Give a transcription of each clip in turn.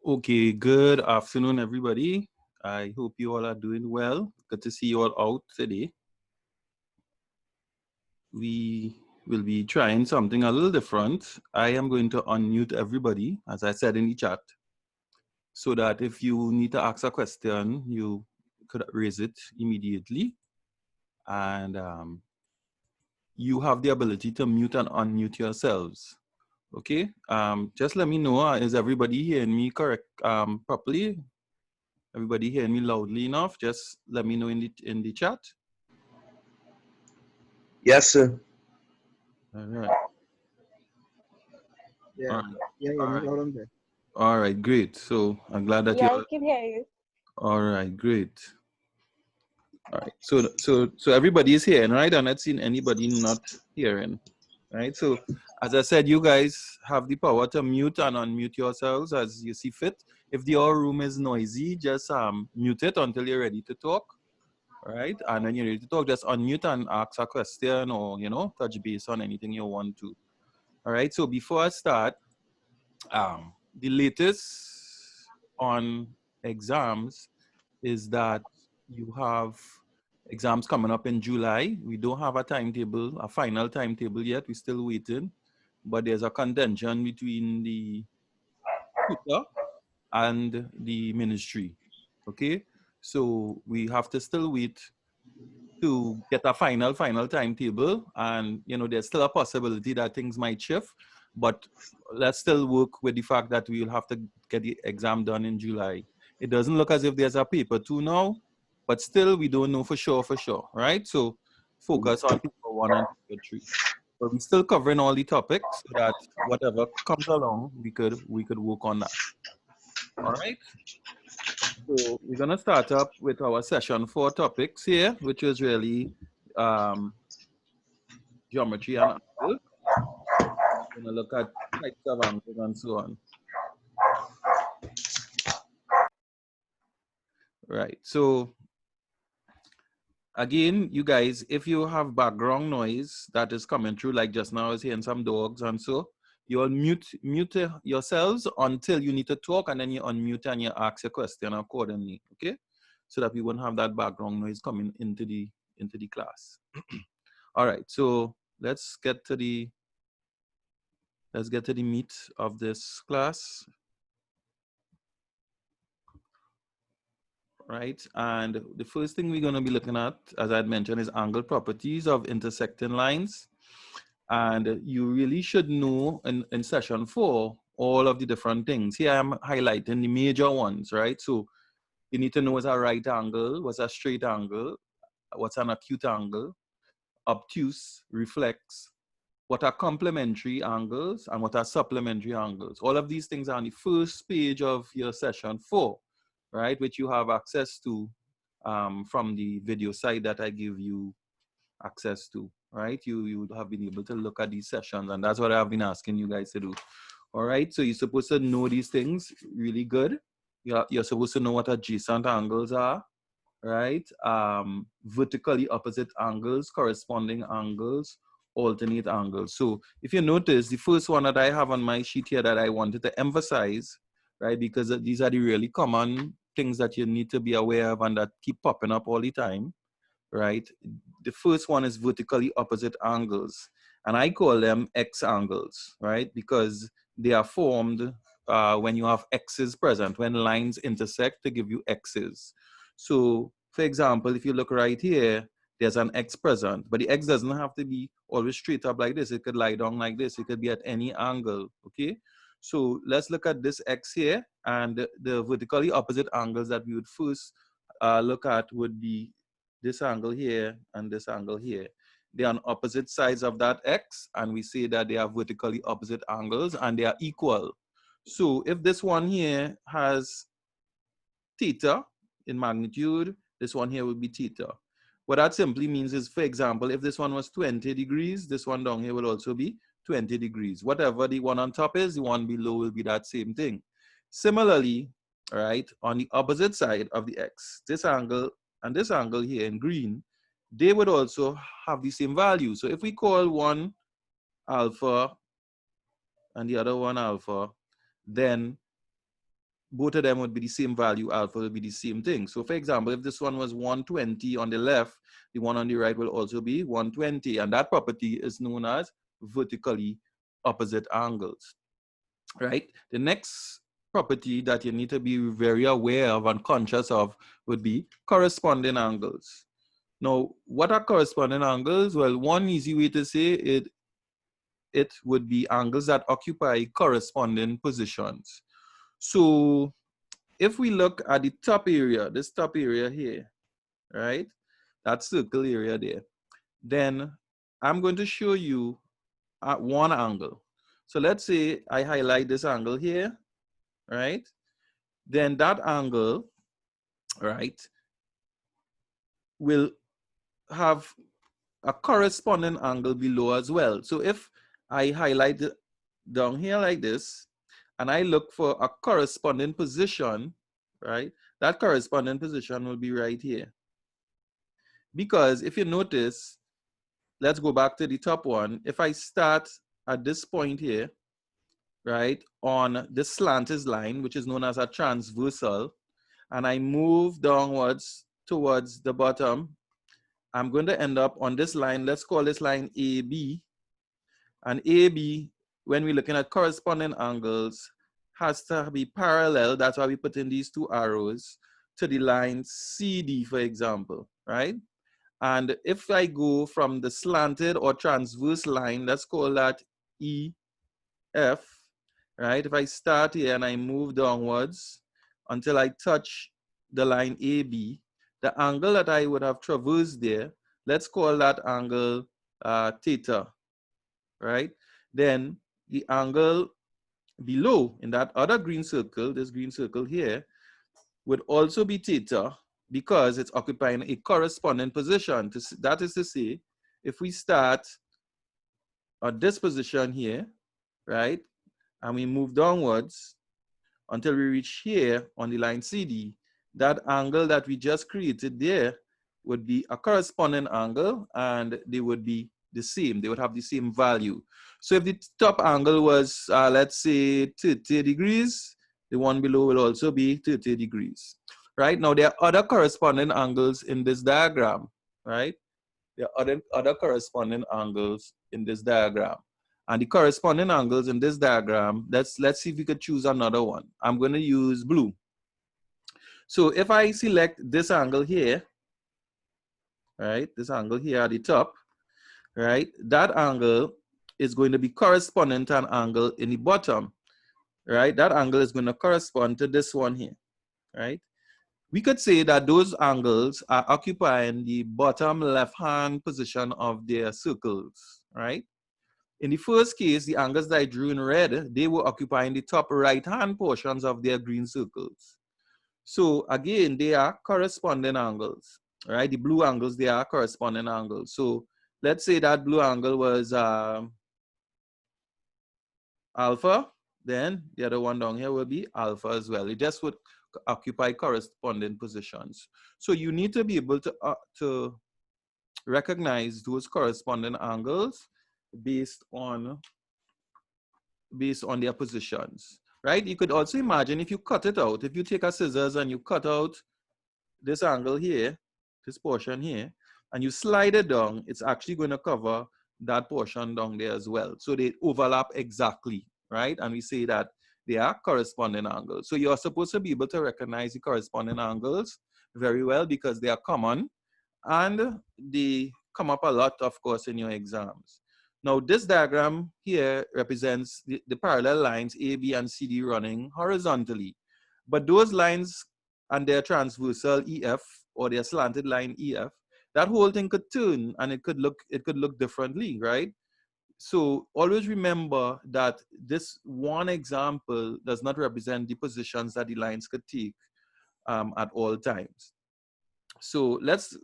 Okay, good afternoon, everybody. I hope you all are doing well. Good to see you all out today. We will be trying something a little different. I am going to unmute everybody, as I said in the chat, so that if you need to ask a question, you could raise it immediately. And you have the ability to mute and unmute yourselves. Okay, just let me know, is everybody hearing me correct properly? Everybody hearing me loudly enough? Just let me know in the chat. Yes, sir. All right. Yeah, All right. yeah, All me right. loud and clear. All right, great. So I'm glad that Yeah, you're I can hear you. all right, great. All right. So everybody is hearing, right? I'm not seeing anybody not hearing. Right. So as I said, you guys have the power to mute and unmute yourselves as you see fit. If your room is noisy, just mute it until you're ready to talk. All right. And when you're ready to talk, just unmute and ask a question or touch base on anything you want to. All right. So before I start, the latest on exams is that you have exams coming up in July. We don't have a timetable, a final timetable yet. We're still waiting, but there's a contention between the tutor and the ministry. Okay, so we have to still wait to get a final timetable, and there's still a possibility that things might shift, but let's still work with the fact that we'll have to get the exam done in July. It doesn't look as if there's a paper 2 now, but still we don't know for sure, right? So focus on paper 1 and paper 3, but we're still covering all the topics so that whatever comes along, we could work on that. All right. So we're gonna start up with our session 4 topics here, which is really geometry and angles. We're gonna look at types of angles and so on. Right. So again, you guys, if you have background noise that is coming through, like just now I was hearing some dogs and so, you'll mute yourselves until you need to talk, and then you unmute and you ask your question accordingly. Okay, so that we won't have that background noise coming into the class. All right, so let's get to the meat of this class. Right, and the first thing we're going to be looking at, as I had mentioned, is angle properties of intersecting lines. And you really should know in session 4 all of the different things. Here I'm highlighting the major ones, right? So you need to know what's a right angle, what's a straight angle, what's an acute angle, obtuse, reflex, what are complementary angles, and what are supplementary angles. All of these things are on the first page of your session 4, right? Which you have access to from the video site that I give you access to, right? You would have been able to look at these sessions, and that's what I've been asking you guys to do. All right, so you're supposed to know these things really good. You're supposed to know what adjacent angles are, right? Vertically opposite angles, corresponding angles, alternate angles. So if you notice, the first one that I have on my sheet here that I wanted to emphasize, right, because these are the really common things that you need to be aware of and that keep popping up all the time, right? The first one is vertically opposite angles, and I call them X angles, right? Because they are formed when you have X's present, when lines intersect to give you X's. So for example, if you look right here, there's an X present, but the X doesn't have to be always straight up like this. It could lie down like this. It could be at any angle, okay? So let's look at this X here, and the vertically opposite angles that we would first look at would be this angle here and this angle here. They are on opposite sides of that X, and we say that they are vertically opposite angles and they are equal. So if this one here has theta in magnitude, this one here would be theta. What that simply means is, for example, if this one was 20 degrees, this one down here will also be 20 degrees. Whatever the one on top is, the one below will be that same thing. Similarly, right, on the opposite side of the X, this angle and this angle here in green, they would also have the same value. So if we call one alpha and the other one alpha, then both of them would be the same value, alpha will be the same thing. So for example, if this one was 120 on the left, the one on the right will also be 120. And that property is known as vertically opposite angles, right? The next property that you need to be very aware of and conscious of would be corresponding angles. Now, what are corresponding angles? Well, one easy way to say it would be angles that occupy corresponding positions. So if we look at the top area, this top area here, right? That circle area there, then I'm going to show you at one angle. So let's say I highlight this angle here, right? Then that angle, right, will have a corresponding angle below as well. So if I highlight it down here like this, and I look for a corresponding position, right, that corresponding position will be right here. Because if you notice, let's go back to the top one. If I start at this point here, right, on this slanted line, which is known as a transversal, and I move downwards towards the bottom, I'm going to end up on this line. Let's call this line AB. And AB, when we're looking at corresponding angles, has to be parallel. That's why we put in these two arrows to the line CD, for example, right? And if I go from the slanted or transverse line, let's call that EF, right? If I start here and I move downwards until I touch the line AB, the angle that I would have traversed there, let's call that angle theta, right? Then the angle below in that other green circle, this green circle here, would also be theta because it's occupying a corresponding position. That is to say, if we start at this position here, right, and we move downwards until we reach here on the line CD, that angle that we just created there would be a corresponding angle and they would be the same. They would have the same value. So if the top angle was, let's say 30 degrees, the one below will also be 30 degrees. Right? Now there are other corresponding angles in this diagram, right? There are other corresponding angles in this diagram. And the corresponding angles in this diagram, let's see if we could choose another one. I'm going to use blue. So if I select this angle here, right, this angle here at the top, right, that angle is going to be corresponding to an angle in the bottom, right? That angle is going to correspond to this one here, right? We could say that those angles are occupying the bottom left-hand position of their circles, right? In the first case, the angles that I drew in red, they were occupying the top right-hand portions of their green circles. So again, they are corresponding angles, right? The blue angles, they are corresponding angles. So let's say that blue angle was alpha, then the other one down here will be alpha as well. It just would occupy corresponding positions. So you need to be able to recognize those corresponding angles based on their positions, right? You could also imagine if you cut it out, if you take a scissors and you cut out this angle here, this portion here, and you slide it down, it's actually going to cover that portion down there as well. So they overlap exactly, right? And we say that they are corresponding angles. So you're supposed to be able to recognize the corresponding angles very well because they are common and they come up a lot, of course, in your exams. Now, this diagram here represents the parallel lines A, B, and CD running horizontally. But those lines and their transversal EF or their slanted line EF, that whole thing could turn and it could look differently, right? So always remember that this one example does not represent the positions that the lines could take at all times. So let's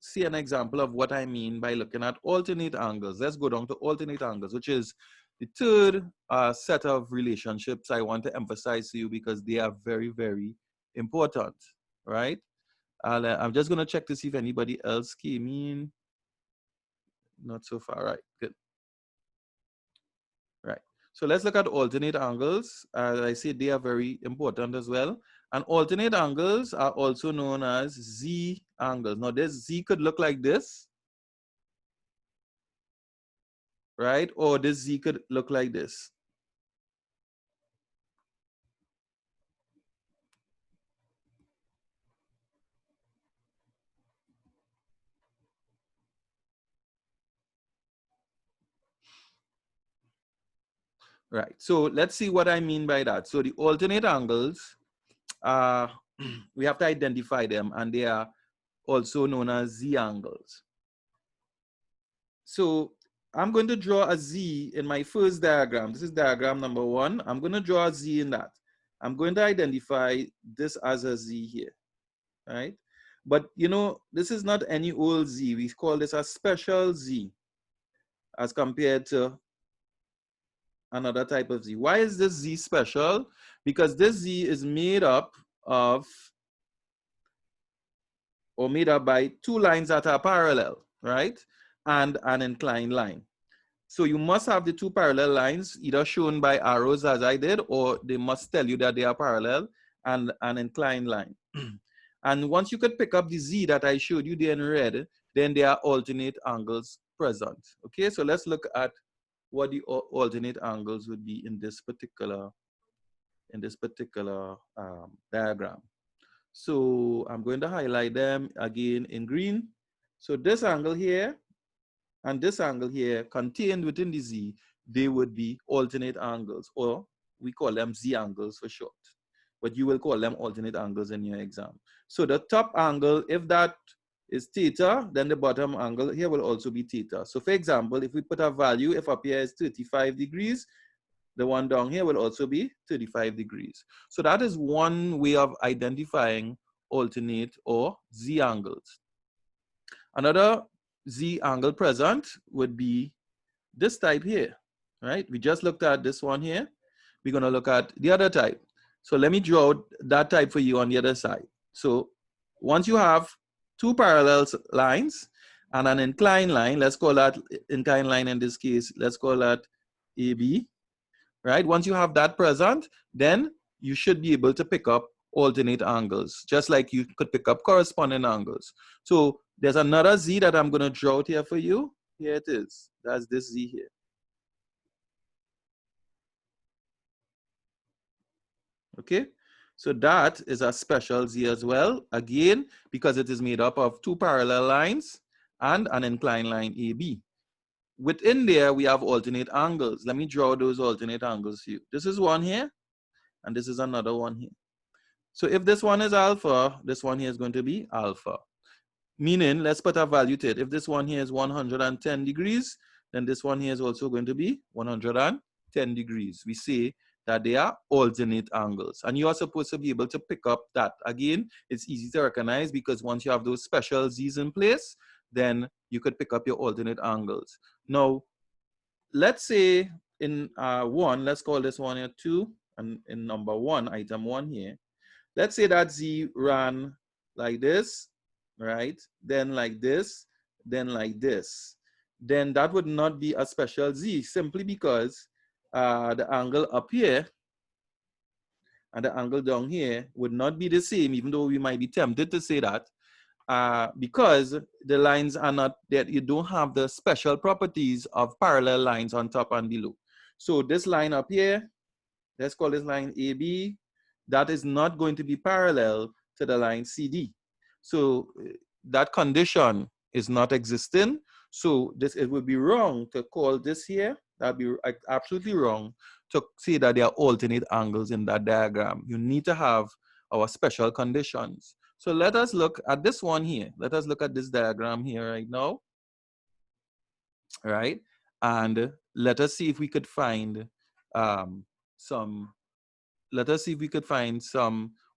see an example of what I mean by looking at alternate angles. Let's go down to alternate angles, which is the third set of relationships I want to emphasize to you because they are very, very important, right? I'm just going to check to see if anybody else came in. Not so far, right? Good. Right. So let's look at alternate angles. As I said, they are very important as well. And alternate angles are also known as Z angles. Now this Z could look like this, right? Or this Z could look like this. Right, so let's see what I mean by that. So the alternate angles, we have to identify them, and they are also known as Z angles. So I'm going to draw a Z in my first diagram. This is diagram number 1. I'm going to draw a Z in that. I'm going to identify this as a Z here, right? But you know, this is not any old Z. We call this a special Z as compared to another type of Z. Why is this Z special? Because this Z is made up of, or made up by two lines that are parallel, right? And an inclined line. So you must have the two parallel lines either shown by arrows as I did, or they must tell you that they are parallel and an inclined line. And once you could pick up the Z that I showed you there in red, then there are alternate angles present. Okay, so let's look at what the alternate angles would be in this particular diagram. So I'm going to highlight them again in green. So this angle here and this angle here contained within the Z, they would be alternate angles, or we call them Z angles for short. But you will call them alternate angles in your exam. So the top angle, if that is theta, then the bottom angle here will also be theta. So for example, if we put a value, if up here is 35 degrees, the one down here will also be 35 degrees. So that is one way of identifying alternate or Z angles. Another Z angle present would be this type here, right? We just looked at this one here. We're going to look at the other type. So let me draw that type for you on the other side. So once you have two parallel lines and an inclined line, let's call that inclined line in this case, let's call that AB, right? Once you have that present, then you should be able to pick up alternate angles, just like you could pick up corresponding angles. So there's another Z that I'm going to draw out here for you. Here it is. That's this Z here. Okay, so that is a special Z as well, again, because it is made up of two parallel lines and an inclined line AB. Within there, we have alternate angles. Let me draw those alternate angles for you. This is one here, and this is another one here. So if this one is alpha, this one here is going to be alpha. Meaning, let's put a value to it. If this one here is 110 degrees, then this one here is also going to be 110 degrees. We say that they are alternate angles. And you are supposed to be able to pick up that. Again, it's easy to recognize because once you have those special Z's in place, then you could pick up your alternate angles. Now, let's say in one, let's call this one here 2, and in number 1, item 1 here, let's say that Z ran like this, right? Then like this, then like this. Then that would not be a special Z, simply because the angle up here and the angle down here would not be the same, even though we might be tempted to say that, because the lines are not, that you don't have the special properties of parallel lines on top and below. So this line up here, let's call this line AB, that is not going to be parallel to the line CD. So that condition is not existing. So it would be wrong to call this here. That'd be absolutely wrong to say that there are alternate angles in that diagram. You need to have our special conditions. So let us look at this one here. Let us look at this diagram here right now. Right? And let us see if we could find some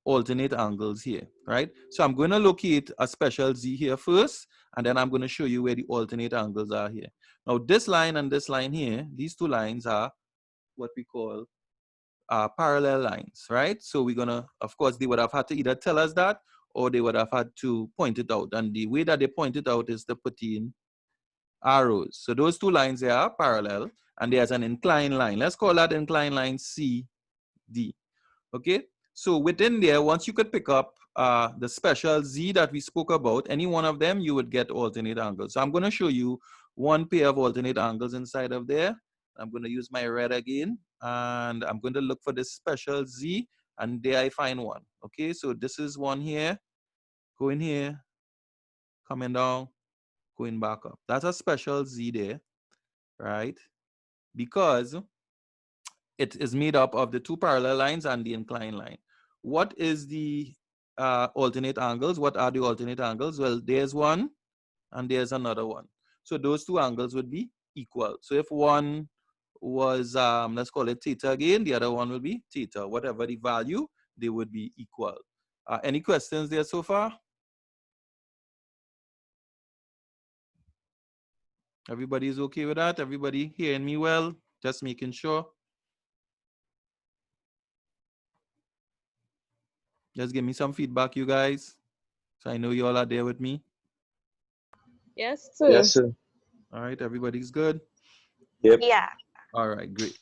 alternate angles here, right? So I'm going to locate a special Z here first, and then I'm going to show you where the alternate angles are here. Now this line and this line here, these two lines are what we call parallel lines, right? So we're going to, of course, they would have had to either tell us that, or they would have had to point it out. And the way that they point it out is to put in arrows. So those two lines here are parallel, and there's an inclined line. Let's call that inclined line CD. Okay, so within there, once you could pick up the special Z that we spoke about, any one of them, you would get alternate angles. So I'm going to show you one pair of alternate angles inside of there. I'm going to use my red again, and I'm going to look for this special Z, and there I find one. Okay, so this is one here, going here, coming down, going back up. That's a special Z there, right? Because it is made up of the two parallel lines and the inclined line. What is the alternate angles? What are the alternate angles? Well, there's one and there's another one. So those two angles would be equal. So if one was, let's call it theta again, the other one will be theta. Whatever the value, they would be equal. Any questions there so far? Everybody is okay with that? Everybody hearing me well? Just making sure. Just give me some feedback, you guys. So I know you all are there with me. Yes, sir. Yes, sir. All right, everybody's good? Yep. Yeah. All right, great.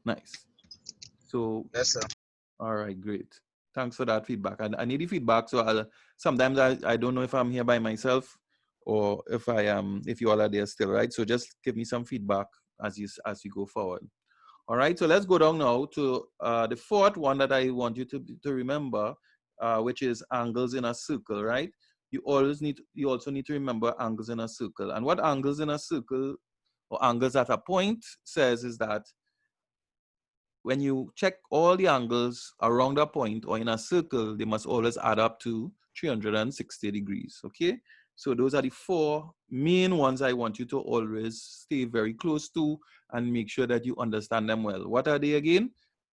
Nice. So, Yes, sir. all right, great. Thanks for that feedback. I need the feedback. So sometimes I don't know if I'm here by myself or if I am, if you all are there still, right? So just give me some feedback as you go forward. All right, so let's go down now to the fourth one that I want you to remember, which is angles in a circle, right? You also need to remember angles in a circle. And what angles in a circle or angles at a point says is that when you check all the angles around a point or in a circle, they must always add up to 360 degrees, okay? So those are the four main ones I want you to always stay very close to and make sure that you understand them well. What are they again?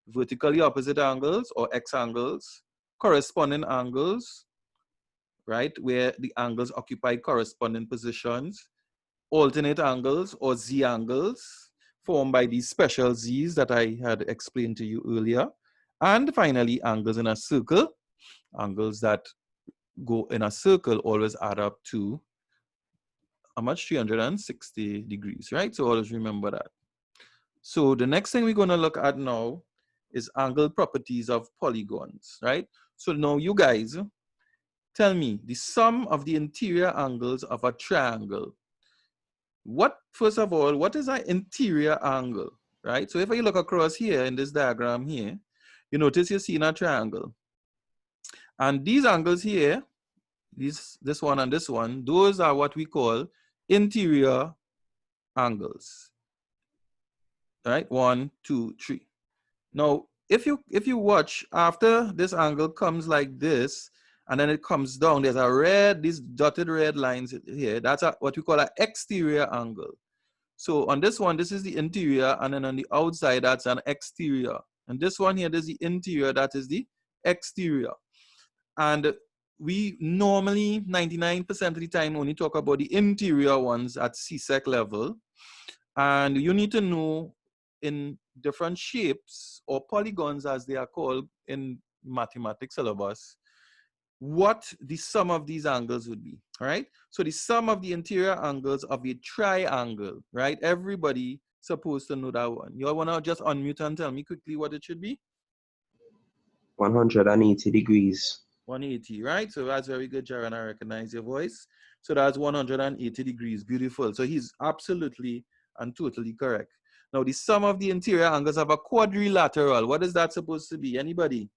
Vertically opposite angles or X angles, corresponding angles, right, where the angles occupy corresponding positions, alternate angles or Z angles formed by these special Z's that I had explained to you earlier. And finally, angles in a circle. Angles that go in a circle always add up to how much? 360 degrees, right? So always remember that. So the next thing we're going to look at now is angle properties of polygons, right? So now you guys tell me the sum of the interior angles of a triangle. First of all, what is an interior angle, right? So if I look across here in this diagram here, you notice you're seeing a triangle. And these angles here, this one and this one, those are what we call interior angles, right? 1, 2, 3. Now, if you watch, after this angle comes like this, and then it comes down, there's a red, these dotted red lines here, that's what we call an exterior angle. So on this one, this is the interior, and then on the outside, that's an exterior. And this one here, there's the interior, that is the exterior. And we normally, 99% of the time, only talk about the interior ones at CSEC level. And you need to know in different shapes, or polygons as they are called in mathematics syllabus, what the sum of these angles would be, all right? So the sum of the interior angles of a triangle, right? Everybody supposed to know that one. You all want to just unmute and tell me quickly what it should be? 180 degrees. 180, right? So that's very good, Jaron. I recognize your voice. So that's 180 degrees. Beautiful. So he's absolutely and totally correct. Now, the sum of the interior angles of a quadrilateral, what is that supposed to be? Anybody?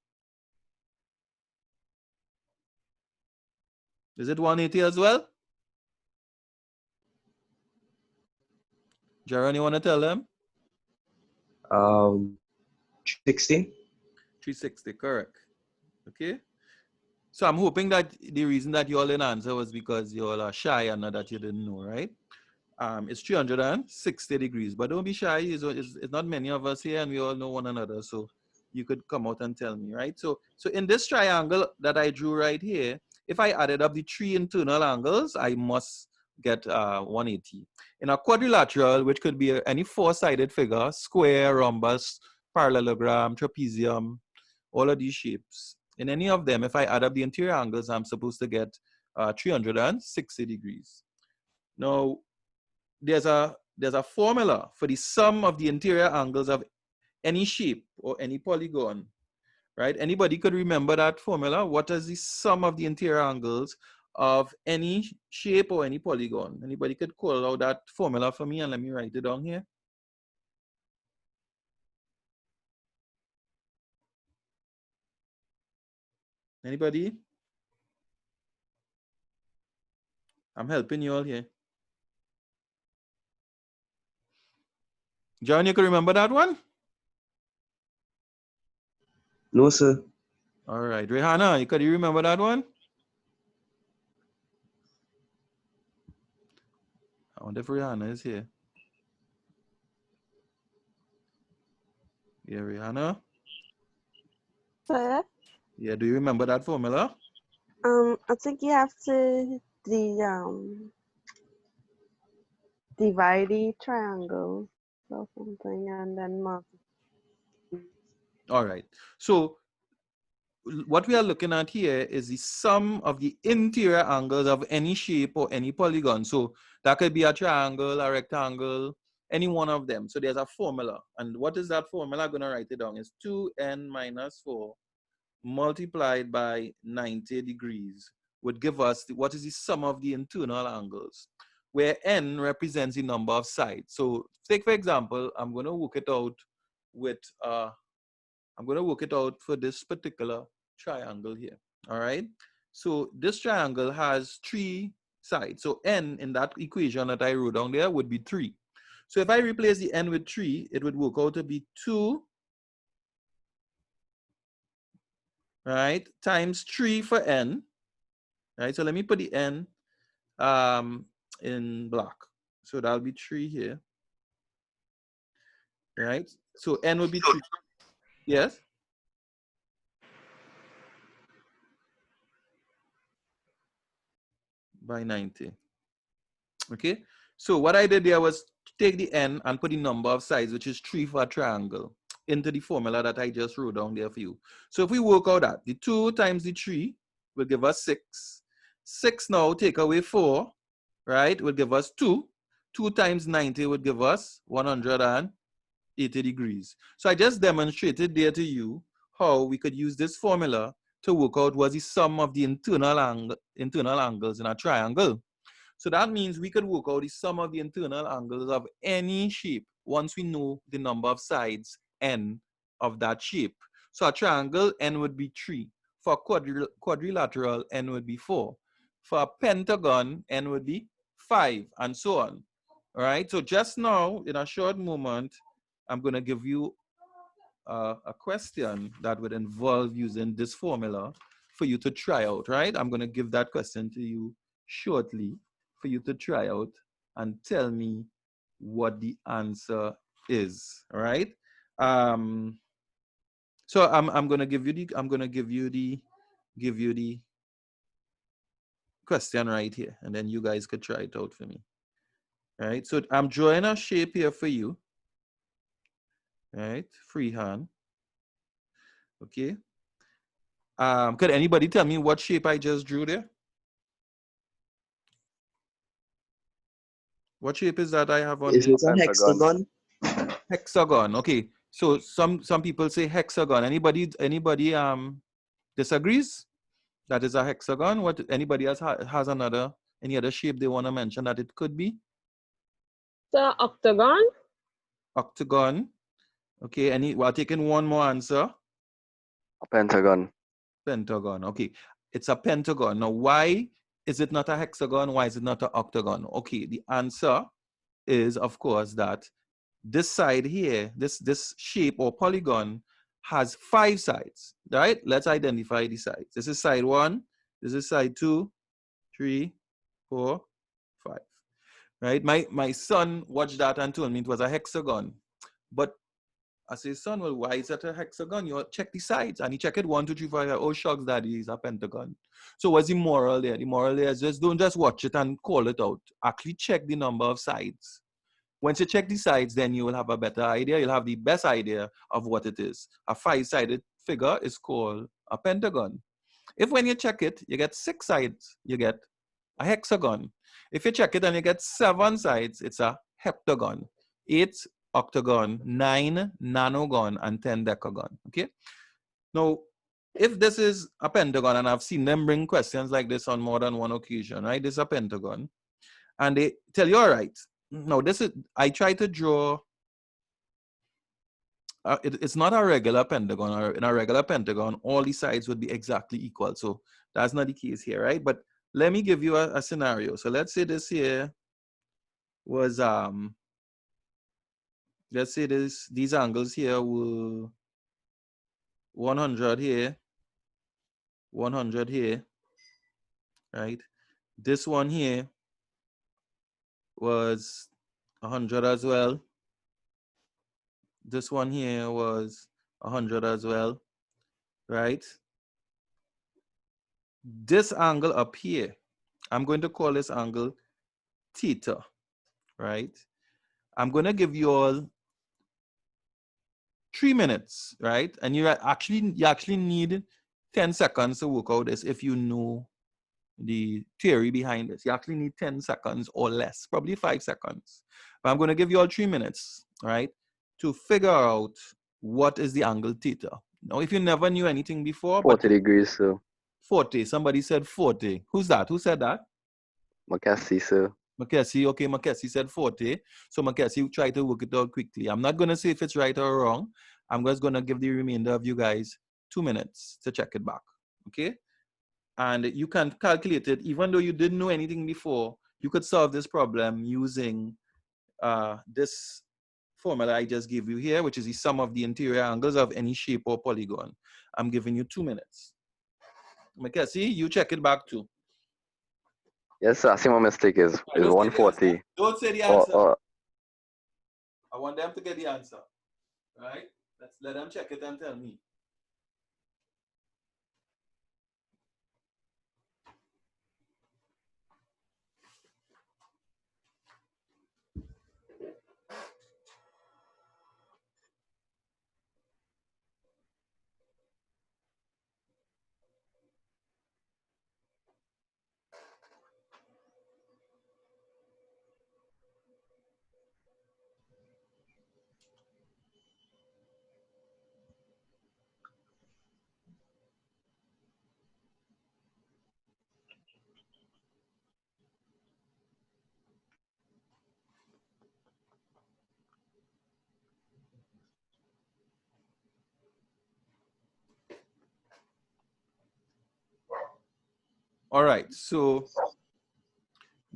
Is it 180 as well? Jaron, you want to tell them? 60. 360, correct. Okay. So I'm hoping that the reason that you all didn't answer was because you all are shy and not that you didn't know, right? It's 360 degrees, but don't be shy. It's not many of us here and we all know one another. So you could come out and tell me, right? So in this triangle that I drew right here, if I added up the three internal angles, I must get 180. In a quadrilateral, which could be any four-sided figure, square, rhombus, parallelogram, trapezium, all of these shapes. In any of them, if I add up the interior angles, I'm supposed to get 360 degrees. Now, there's a there's a formula for the sum of the interior angles of any shape or any polygon, right? Anybody could remember that formula? What is the sum of the interior angles of any shape or any polygon? Anybody could call out that formula for me and let me write it down here. Anybody? I'm helping you all here. John, you can remember that one? No, sir. All right. Rihanna, could you remember that one? I wonder if Rihanna is here. Yeah, Rihanna? Sir, Yeah, do you remember that formula? I think you have to divide the triangle or something and then multiply. All right. So what we are looking at here is the sum of the interior angles of any shape or any polygon. So that could be a triangle, a rectangle, any one of them. So there's a formula. And what is that formula? I'm going to write it down. It's 2n minus 4 multiplied by 90 degrees would give us what is the sum of the internal angles, where n represents the number of sides. So take, for example, I'm going to work it out with for this particular triangle here. All right. So this triangle has 3 sides. So n in that equation that I wrote down there would be 3. So if I replace the n with 3, it would work out to be 2, right, times 3 for n. Right. So let me put the n in black. So that'll be 3 here. Right. So n would be 3. Yes. By 90. Okay, so what I did there was take the n and put the number of sides, which is 3 for a triangle, into the formula that I just wrote down there for you. So if we work out that, the 2 times the 3 will give us 6. 6 now take away 4, right, will give us 2. 2 times 90 would give us 180 degrees. So I just demonstrated there to you how we could use this formula to work out what the sum of the internal angles in a triangle. So that means we could work out the sum of the internal angles of any shape once we know the number of sides n of that shape. So a triangle, n would be 3. For a quadrilateral, n would be 4. For a pentagon, n would be 5, and so on. All right, so just now, in a short moment, I'm going to give you a question that would involve using this formula for you to try out, right? I'm going to give that question to you shortly for you to try out and tell me what the answer is. All right. So I'm gonna give you the question right here, and then you guys could try it out for me. All right. So I'm drawing a shape here for you. All right, freehand. Okay. Could anybody tell me what shape I just drew there? What shape is that I have on Is there? it a hexagon? Hexagon. Okay. So some people say hexagon. Anybody disagrees? That is a hexagon. What anybody else has any other shape they want to mention that it could be? So octagon? Octagon. Okay. We're taking one more answer. A pentagon. Pentagon. Okay. It's a pentagon. Now, why is it not a hexagon? Why is it not an octagon? Okay. The answer is, of course, that this side here, this shape or polygon has 5 sides, right? Let's identify the sides. This is side 1, this is side 2, 3, 4, 5, right? My son watched that and told me it was a hexagon. But I say, son, well, why is that a hexagon? You check the sides. And he checked it 1, 2, 3, 4, 5. Oh, shucks, daddy, it's a pentagon. So what's the moral there? The moral there is just don't just watch it and call it out. Actually check the number of sides. Once you check the sides, then you will have a better idea. You'll have the best idea of what it is. A 5-sided figure is called a pentagon. If when you check it, you get 6 sides, you get a hexagon. If you check it and you get 7 sides, it's a heptagon, 8 octagon, 9 nanogon, and 10 decagon. Okay. Now, if this is a pentagon, and I've seen them bring questions like this on more than one occasion, right? This is a pentagon, and they tell you, all right, now this is, I try to draw, it's not a regular pentagon, or in a regular pentagon, all the sides would be exactly equal. So that's not the case here, right? But let me give you a scenario. So let's say this here was, let's say these angles here were 100 here, 100 here, right? This one here was 100 as well. This one here was 100 as well, right? This angle up here, I'm going to call this angle theta, right? I'm going to give you all 3 minutes, right? And you actually need 10 seconds to work out this if you know the theory behind this. You actually need 10 seconds or less, probably 5 seconds. But I'm going to give you all 3 minutes, right, to figure out what is the angle theta. Now, if you never knew anything before, 40 degrees, sir. 40, somebody said 40. Who's that? Who said that? Macassie, sir. Macassie, okay, Macassie said 40. So Macassie, try to work it out quickly. I'm not going to say if it's right or wrong. I'm just going to give the remainder of you guys 2 minutes to check it back, okay? And you can calculate it, even though you didn't know anything before, you could solve this problem using this formula I just gave you here, which is the sum of the interior angles of any shape or polygon. I'm giving you 2 minutes. Macassie, you check it back too. Yes, sir. I see my mistake is Don't say the 140. answer. Don't say the answer. Or I want them to get the answer. Right? Let's let them check it and tell me. All right. So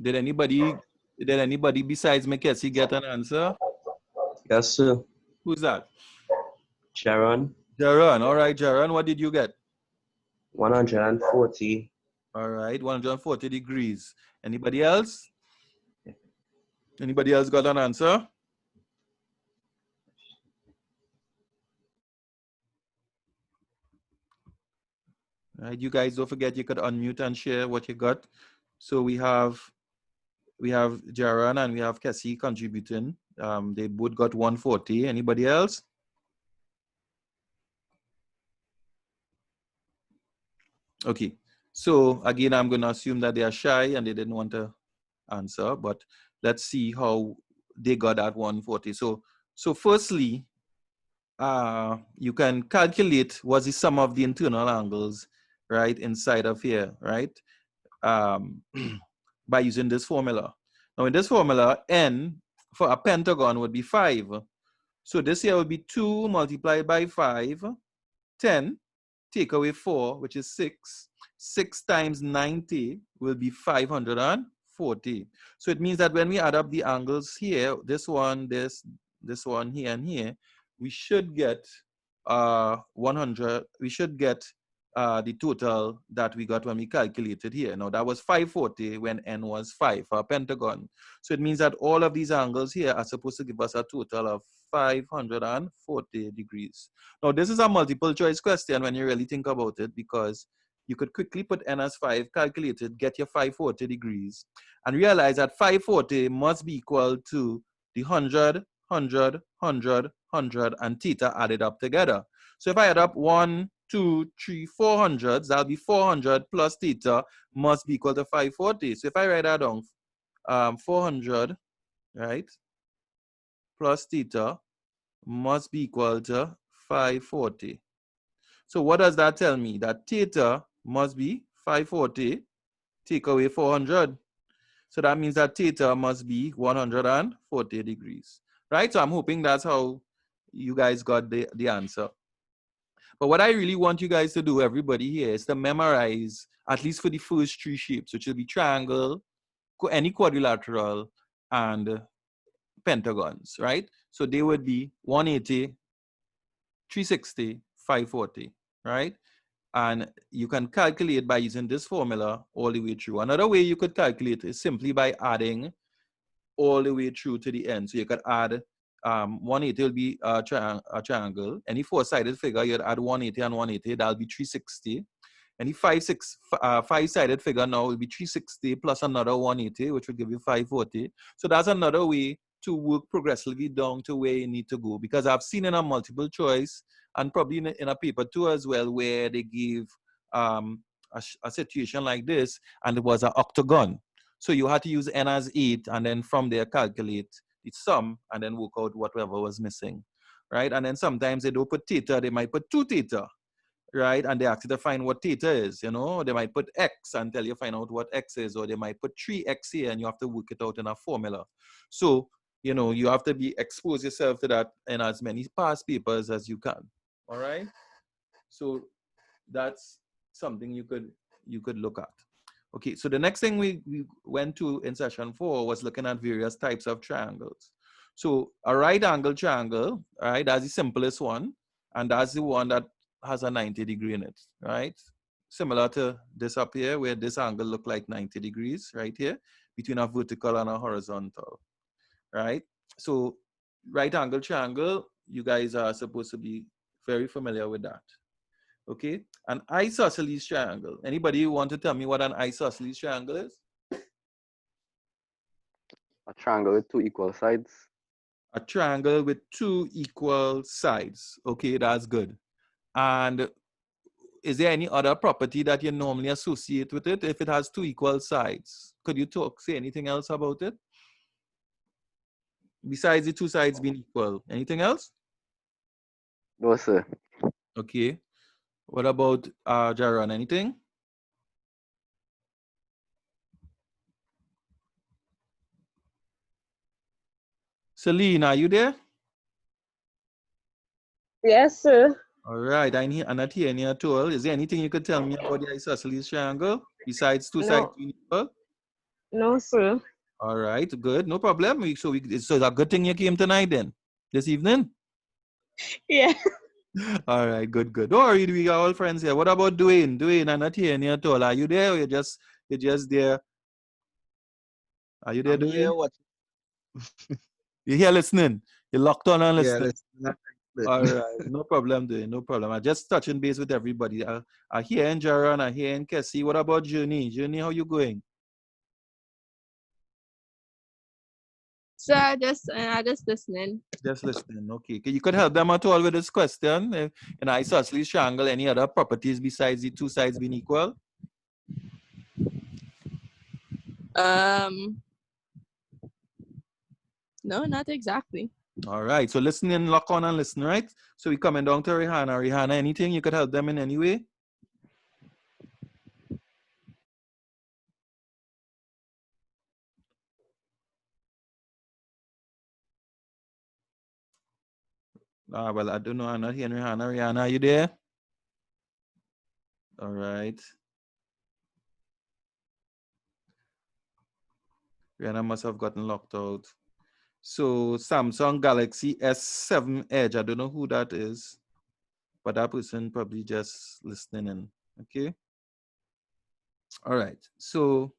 did anybody besides Macassie get an answer? Yes, sir. Who's that? Sharon, Jaron. All right, Jaron, what did you get? 140. All right, 140 degrees. Anybody else? Anybody else got an answer? All right, you guys don't forget you could unmute and share what you got. So we have Jaron and we have Cassie contributing. They both got 140. Anybody else? Okay. So again, I'm going to assume that they are shy and they didn't want to answer, but let's see how they got that 140. So firstly, you can calculate what's the sum of the internal angles, right, inside of here, right, by using this formula. Now in this formula, n for a pentagon would be 5. So this here would be 2 multiplied by 5, 10, take away 4, which is 6. 6 times 90 will be 540. So it means that when we add up the angles here, this one, this one here and here, we should get 100. We should get the total that we got when we calculated here. Now that was 540 when n was 5 for a pentagon. So it means that all of these angles here are supposed to give us a total of 540 degrees. Now this is a multiple choice question when you really think about it, because you could quickly put n as 5, calculate it, get your 540 degrees, and realize that 540 must be equal to the 100, 100, 100, 100, and theta added up together. So if I add up 1, 2, 3, 400s, that'll be 400 plus theta must be equal to 540. So if I write that down, 400, right? plus theta must be equal to 540. So what does that tell me? That theta must be 540, take away 400. So that means that theta must be 140 degrees, right? So I'm hoping that's how you guys got the answer. But what I really want you guys to do, everybody here, is to memorize, at least for the first three shapes, which will be triangle, any quadrilateral, and pentagons, right? So they would be 180, 360, 540, right? And you can calculate by using this formula all the way through. Another way you could calculate is simply by adding all the way through to the end. So you could add 180 will be a triangle. Any four-sided figure, you'd add 180 and 180, that'll be 360. Any five-sided figure now will be 360 plus another 180, which will give you 540. So that's another way to work progressively down to where you need to go. Because I've seen in a multiple choice, and probably in a paper too as well, where they give a situation like this, and it was an octagon. So you had to use n as 8, and then from there calculate the sum, and then work out whatever was missing, right? And then sometimes they don't put theta, they might put 2 theta, right? And they ask you to find what theta is, you know? They might put x and tell you find out what x is, or they might put 3x here, and you have to work it out in a formula. So, you know, you have to expose yourself to that in as many past papers as you can, all right? So that's something you could look at. Okay, so the next thing we went to in session 4 was looking at various types of triangles. So a right angle triangle, right, that's the simplest one, and that's the one that has a 90 degree in it, right? Similar to this up here, where this angle look like 90 degrees right here, between a vertical and a horizontal, right? So right angle triangle, you guys are supposed to be very familiar with that. Okay, an isosceles triangle. Anybody want to tell me what an isosceles triangle is? A triangle with two equal sides. A triangle with two equal sides. Okay, that's good. And is there any other property that you normally associate with it if it has two equal sides? Could you say anything else about it? Besides the two sides being equal, anything else? No, sir. Okay. What about Jaron? Anything? Celine, are you there? Yes, sir. All right, I'm not hearing you at all. Is there anything you could tell me about the isosceles triangle besides two sides being equal? No, sir. All right, good, no problem. So it's a good thing you came tonight then, this evening. Yeah. All right, good. Don't worry, we got all friends here. What about Dwayne? Dwayne, I'm not hearing you at all. Are you there, or you're just there? Are you there, I'm Dwayne? here watching. You're here listening. You're locked on and Yeah, listening. All right, no problem, Dwayne. No problem. I'm just touching base with everybody. I hear in Jaron, I hear in Cassie. What about Journey? Journey, how you going? So I just listening. Just listening. Okay. You could help them at all with this question. In isosceles triangle, any other properties besides the two sides being equal? No, not exactly. All right. So listen in, lock on and listen, right? So we're coming down to Rihanna. Rihanna, anything you could help them in any way? Well, I don't know. I'm not hearing Rihanna. Rihanna, are you there? All right. Rihanna must have gotten locked out. So Samsung Galaxy S7 Edge. I don't know who that is, but that person probably just listening in. Okay. All right. So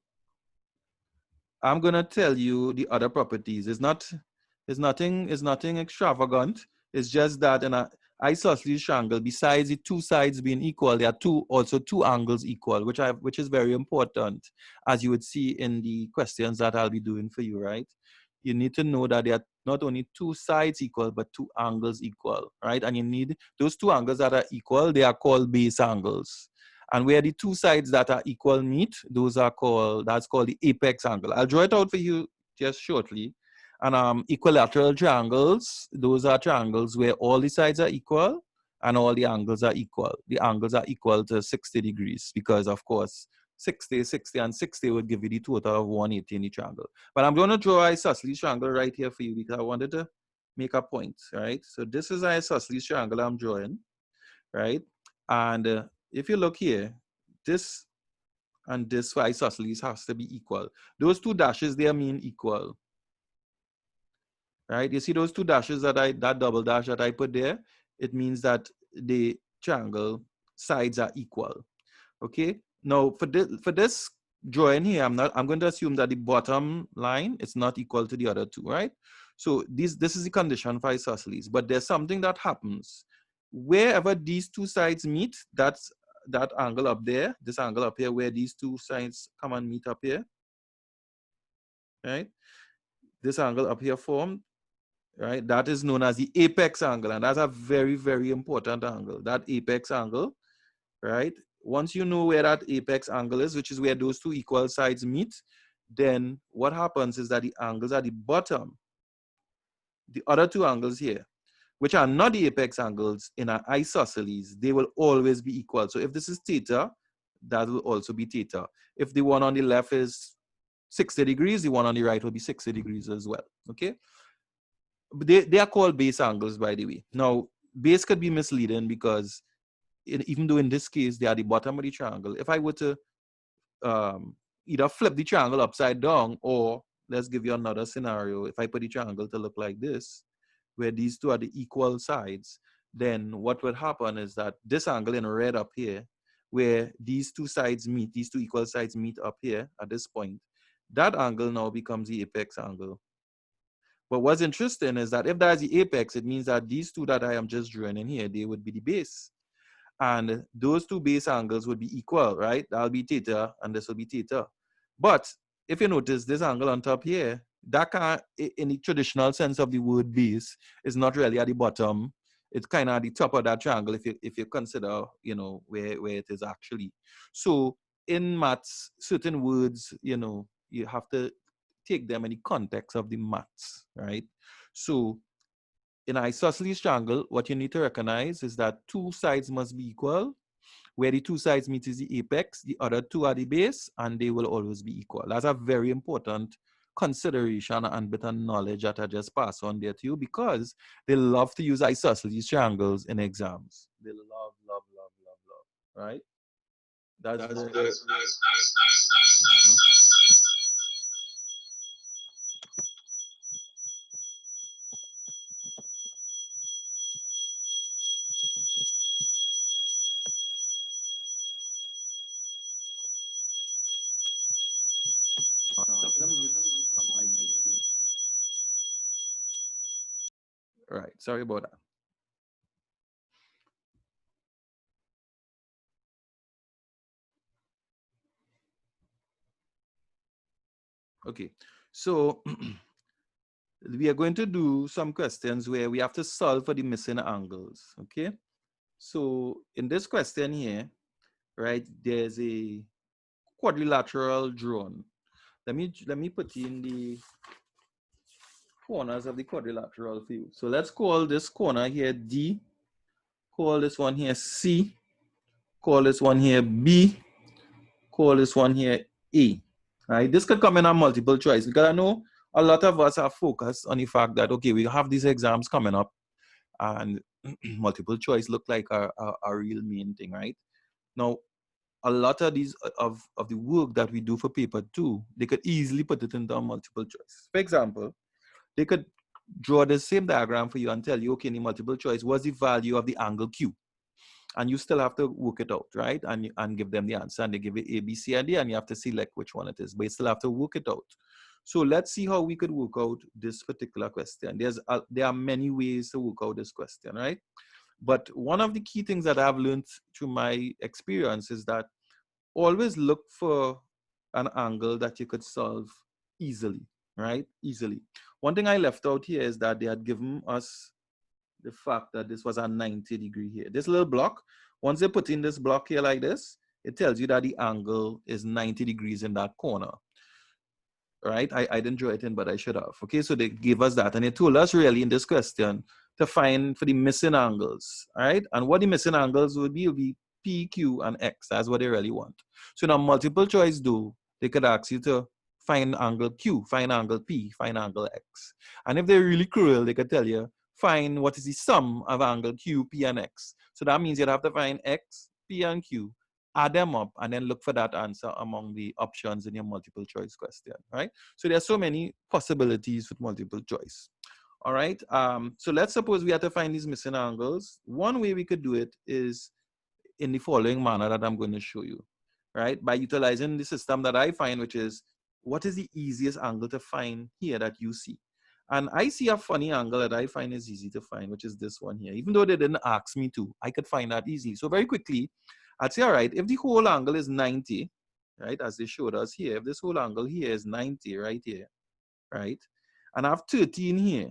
I'm gonna tell you the other properties. It's nothing extravagant. It's just that in an isosceles triangle, besides the two sides being equal, there are also two angles equal, which is very important, as you would see in the questions that I'll be doing for you, right? You need to know that there are not only two sides equal, but two angles equal, right? And you need those two angles that are equal, they are called base angles. And where the two sides that are equal meet, that's called the apex angle. I'll draw it out for you just shortly. And equilateral triangles, those are triangles where all the sides are equal and all the angles are equal. The angles are equal to 60 degrees because, of course, 60, 60, and 60 would give you the total of 180 in the triangle. But I'm going to draw an isosceles triangle right here for you because I wanted to make a point, right? So this is an isosceles triangle I'm drawing, right? And if you look here, this and this for isosceles has to be equal. Those two dashes there mean equal, right? You see those two dashes that double dash that I put there? It means that the triangle sides are equal. Okay. Now for this drawing here, I'm going to assume that the bottom line is not equal to the other two, right? So this is the condition for isosceles, but there's something that happens wherever these two sides meet. That's that angle up there, this angle up here, where these two sides come and meet up here, right? This angle up here formed, right? That is known as the apex angle, and that's a very, very important angle. That apex angle, right? Once you know where that apex angle is, which is where those two equal sides meet, then what happens is that the angles at the bottom, the other two angles here, which are not the apex angles in an isosceles, they will always be equal. So if this is theta, that will also be theta. If the one on the left is 60 degrees, the one on the right will be 60 degrees as well, okay? They are called base angles, by the way. Now, base could be misleading because even though in this case, they are the bottom of the triangle, if I were to either flip the triangle upside down, or let's give you another scenario. If I put the triangle to look like this, where these two are the equal sides, then what would happen is that this angle in red up here, where these two sides meet, these two equal sides meet up here at this point, that angle now becomes the apex angle. But what's interesting is that if that's the apex, it means that these two that I am just drawing in here, they would be the base. And those two base angles would be equal, right? That'll be theta, and this will be theta. But if you notice this angle on top here, that can't, in the traditional sense of the word base, is not really at the bottom. It's kind of at the top of that triangle if you consider, you know, where it is actually. So in maths, certain words, you know, you have to take them in the context of the maths, right? So in an isosceles triangle, what you need to recognize is that two sides must be equal. Where the two sides meet is the apex, the other two are the base, and they will always be equal. That's a very important consideration and bit of knowledge that I just pass on there to you, because they love to use isosceles triangles in exams. They love, love, love, love, love, right? That's right. Sorry about that. Okay, so we are going to do some questions where we have to solve for the missing angles, okay? So in this question here, right, there's a quadrilateral drawn. Let me put in the corners of the quadrilateral for you. So let's call this corner here D, call this one here C, call this one here B, call this one here A. Right? This could come in a multiple choice because I know a lot of us are focused on the fact that, okay, we have these exams coming up and multiple choice look like a real main thing, right? Now, a lot of these of the work that we do for paper 2, they could easily put it into a multiple choice. For example, they could draw the same diagram for you and tell you, okay, in the multiple choice, what's the value of the angle Q? And you still have to work it out, right? And give them the answer, and they give it A, B, C, and D, and you have to select which one it is, but you still have to work it out. So let's see how we could work out this particular question. There are many ways to work out this question, right? But one of the key things that I've learned through my experience is that always look for an angle that you could solve easily, right? Easily. One thing I left out here is that they had given us the fact that this was a 90 degree here. This little block, once they put in this block here like this, it tells you that the angle is 90 degrees in that corner. right? I didn't draw it in, but I should have. Okay, so they gave us that, and they told us really in this question to find for the missing angles, all right? And what the missing angles would be P, Q, and X. That's what they really want. So now multiple choice they could ask you to find angle Q, find angle P, find angle X. And if they're really cruel, they could tell you, find what is the sum of angle Q, P, and X. So that means you'd have to find X, P, and Q, add them up, and then look for that answer among the options in your multiple choice question, right? So there are so many possibilities with multiple choice. All right, so let's suppose we have to find these missing angles. One way we could do it is in the following manner that I'm going to show you, right? By utilizing the system that I find, which is, what is the easiest angle to find here that you see? And I see a funny angle that I find is easy to find, which is this one here. Even though they didn't ask me to, I could find that easily. So very quickly, I'd say, all right, if the whole angle is 90, right, as they showed us here, if this whole angle here is 90 right here, right, and I have 13 here,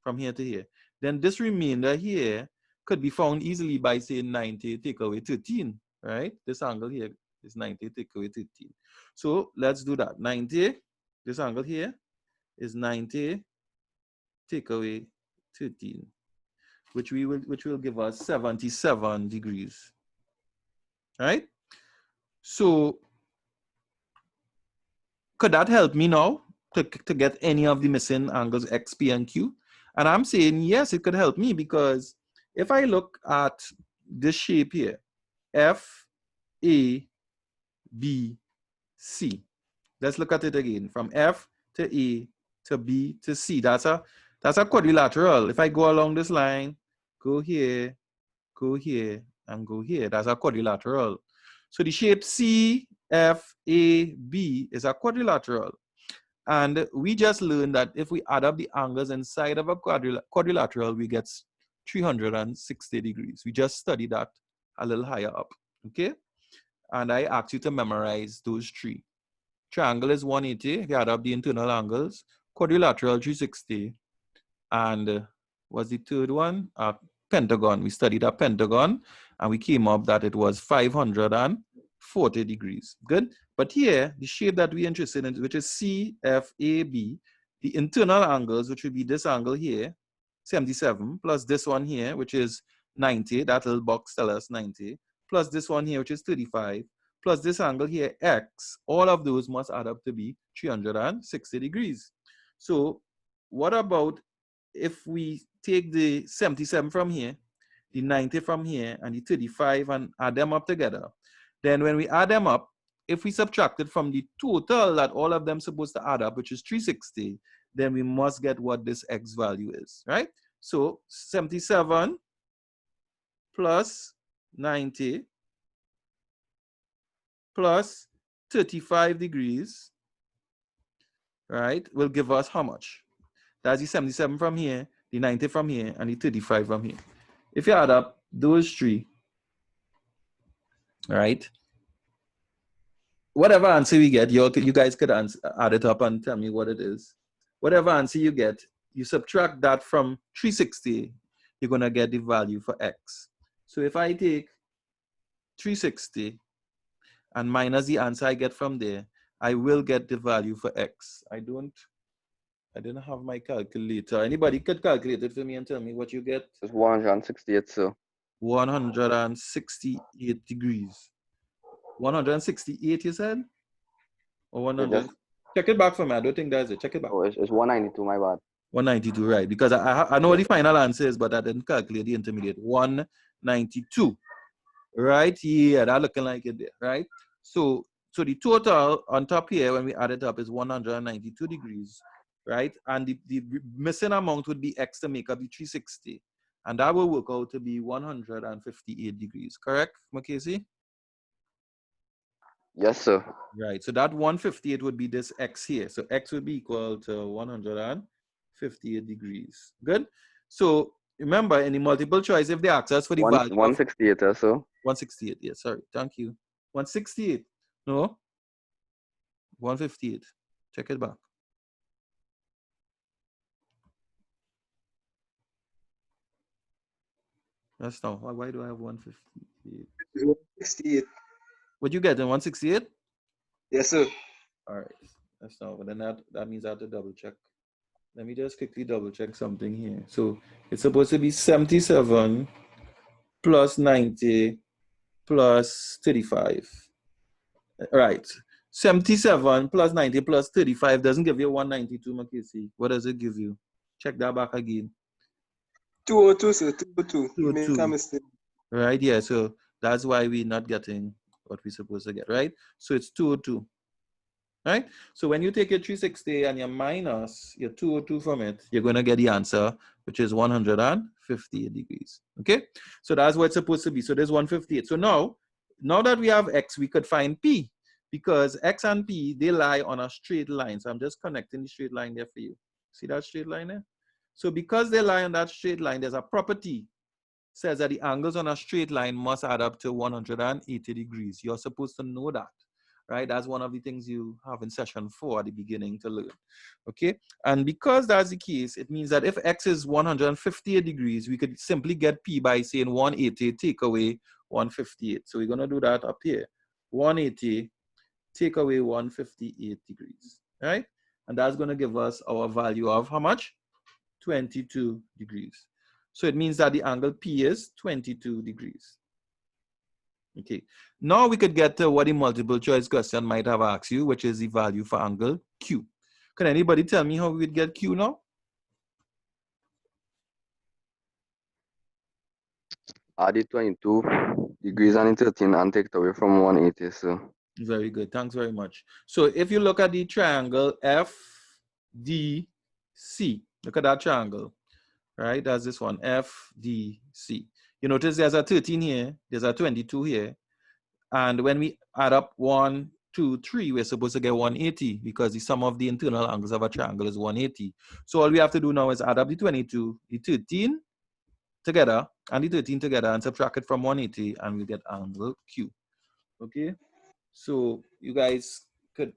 from here to here, then this remainder here could be found easily by saying 90 take away 13, right? This angle here is 90 take away 13. So let's do that. 90, this angle here is 90 take away 13, which will give us 77 degrees. Right? So could that help me now to get any of the missing angles X, P, and Q? And I'm saying yes, it could help me, because if I look at this shape here, F, A, B, C. Let's look at it again. From F to A to B to C. That's a quadrilateral. If I go along this line, go here, and go here, that's a quadrilateral. So the shape C, F, A, B is a quadrilateral. And we just learned that if we add up the angles inside of a quadrilateral, we get 360 degrees. We just studied that a little higher up, okay? And I asked you to memorize those three. Triangle is 180, if you add up the internal angles. Quadrilateral, 360. And what's the third one? Pentagon. We studied a pentagon, and we came up that it was 540 degrees. Good. But here, the shape that we're interested in, which is CFAB, the internal angles, which would be this angle here, 77, plus this one here, which is 90, that little box tells us 90, plus this one here, which is 35, plus this angle here, X, all of those must add up to be 360 degrees. So what about if we take the 77 from here, the 90 from here, and the 35 and add them up together? Then when we add them up, if we subtract it from the total that all of them supposed to add up, which is 360, then we must get what this X value is, right? So 77 plus 90 plus 35 degrees, right, will give us how much? That's the 77 from here, the 90 from here, and the 35 from here. If you add up those three, right, whatever answer we get, you guys could add it up and tell me what it is. Whatever answer you get, you subtract that from 360, you're going to get the value for X. So if I take 360 and minus the answer I get from there, I will get the value for X. I didn't have my calculator. Anybody could calculate it for me and tell me what you get? It's 168, sir. 168 degrees. 168, you said? Or 100? Check it back for me. I don't think that's it. Check it back. Oh, it's 192, my bad. 192, right? Because I know what the final answer is, but I didn't calculate the intermediate. 192, right? Yeah, that looking like it there, right? So the total on top here, when we add it up, is 192 degrees, right? And the missing amount would be X to make up the 360. And that will work out to be 158 degrees, correct, Mackenzie? Yes, sir. Right, so that 158 would be this X here. So X would be equal to 158 degrees. Good. So remember, in the multiple choice, if they ask us for the value 168, sir. 168, yes, sorry, thank you. 168, no? 158, check it back. That's now, why do I have 158? 168. What you get in 168? Yes, sir. All right, That's not, but then that means I have to double check. Let me just quickly double check something here. So it's supposed to be 77 plus 90 plus 35. Right. 77 plus 90 plus 35 doesn't give you 192, Mackenzie. What does it give you? Check that back again. 202, sir. 202. You make a 202. mistake. Right, yeah. So that's why we're not getting what we're supposed to get, right? So it's 202. Right? So when you take your 360 and you minus your 202 from it, you're going to get the answer, which is 158 degrees. Okay? So that's what it's supposed to be. So there's 158. So now that we have x, we could find p, because x and p, they lie on a straight line. So I'm just connecting the straight line there for you. See that straight line there? So because they lie on that straight line, there's a property says that the angles on a straight line must add up to 180 degrees. You're supposed to know that, right? That's one of the things you have in session 4 at the beginning to learn, okay? And because that's the case, it means that if x is 158 degrees, we could simply get p by saying 180 take away 158. So we're gonna do that up here. 180 take away 158 degrees, right? And that's gonna give us our value of how much? 22 degrees. So it means that the angle P is 22 degrees. Okay. Now we could get to what the multiple choice question might have asked you, which is the value for angle Q. Can anybody tell me how we would get Q now? Add the 22 degrees and the 13 and take it away from 180, so. Very good. Thanks very much. So if you look at the triangle FDC, look at that triangle, right? That's this one, FDC. You notice there's a 13 here, there's a 22 here. And when we add up 1, 2, 3, we're supposed to get 180 because the sum of the internal angles of a triangle is 180. So all we have to do now is add up the 22, the 13 together, and the 13 together and subtract it from 180 and we get angle Q. Okay? So you guys could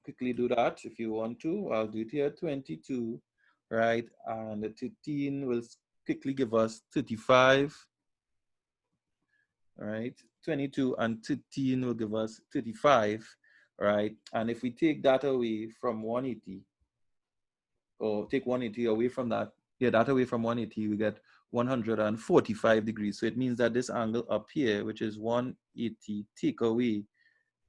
quickly do that if you want to. I'll do it here, 22, right? And the 13 will quickly give us 35. Right? 22 and 13 will give us 35, right? And if we take that away from 180, or take 180 away from that, that away from 180, we get 145 degrees. So it means that this angle up here, which is 180, take away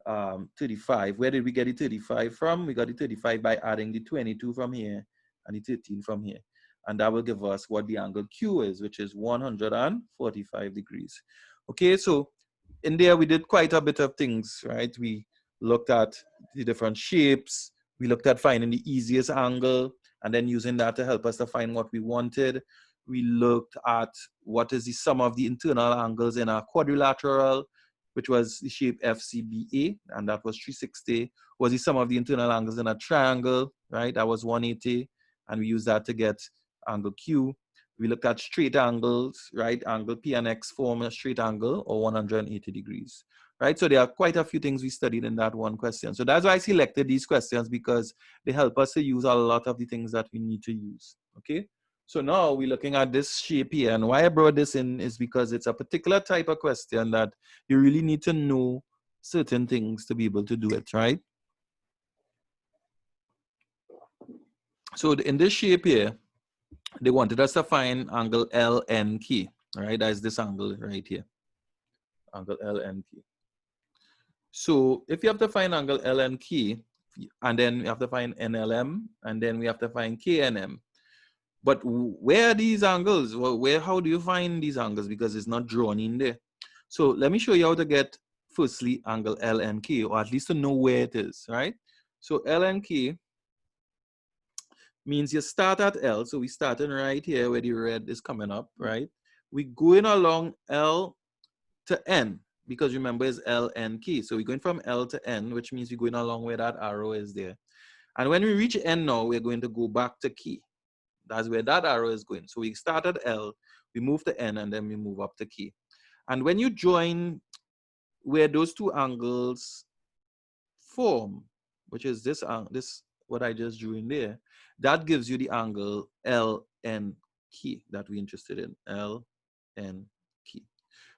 35. Where did we get the 35 from? We got the 35 by adding the 22 from here and the 13 from here. And that will give us what the angle Q is, which is 145 degrees. Okay, so in there we did quite a bit of things, right? We looked at the different shapes. We looked at finding the easiest angle and then using that to help us to find what we wanted. We looked at what is the sum of the internal angles in a quadrilateral, which was the shape FCBA, and that was 360, was the sum of the internal angles in a triangle, right? That was 180, and we used that to get angle Q. We looked at straight angles, right? Angle P and X form a straight angle or 180 degrees, right? So there are quite a few things we studied in that one question. So that's why I selected these questions, because they help us to use a lot of the things that we need to use, okay? So now we're looking at this shape here, and why I brought this in is because it's a particular type of question that you really need to know certain things to be able to do it, right? So in this shape here, they wanted us to find angle LNK, right? That's this angle right here, angle LNK. So if you have to find angle LNK, and then you have to find NLM, and then we have to find KNM. But where are these angles? Well, how do you find these angles? Because it's not drawn in there. So let me show you how to get, firstly, angle LNK, or at least to know where it is, right? So LNK means you start at L. So we starting right here where the red is coming up, right? We going along L to N, because remember it's LNK. So we're going from L to N, which means we're going along where that arrow is there. And when we reach N now, we're going to go back to K. That's where that arrow is going. So we start at L, we move to N, and then we move up to K. And when you join where those two angles form, which is this what I just drew in there, that gives you the angle LNK that we're interested in, LNK.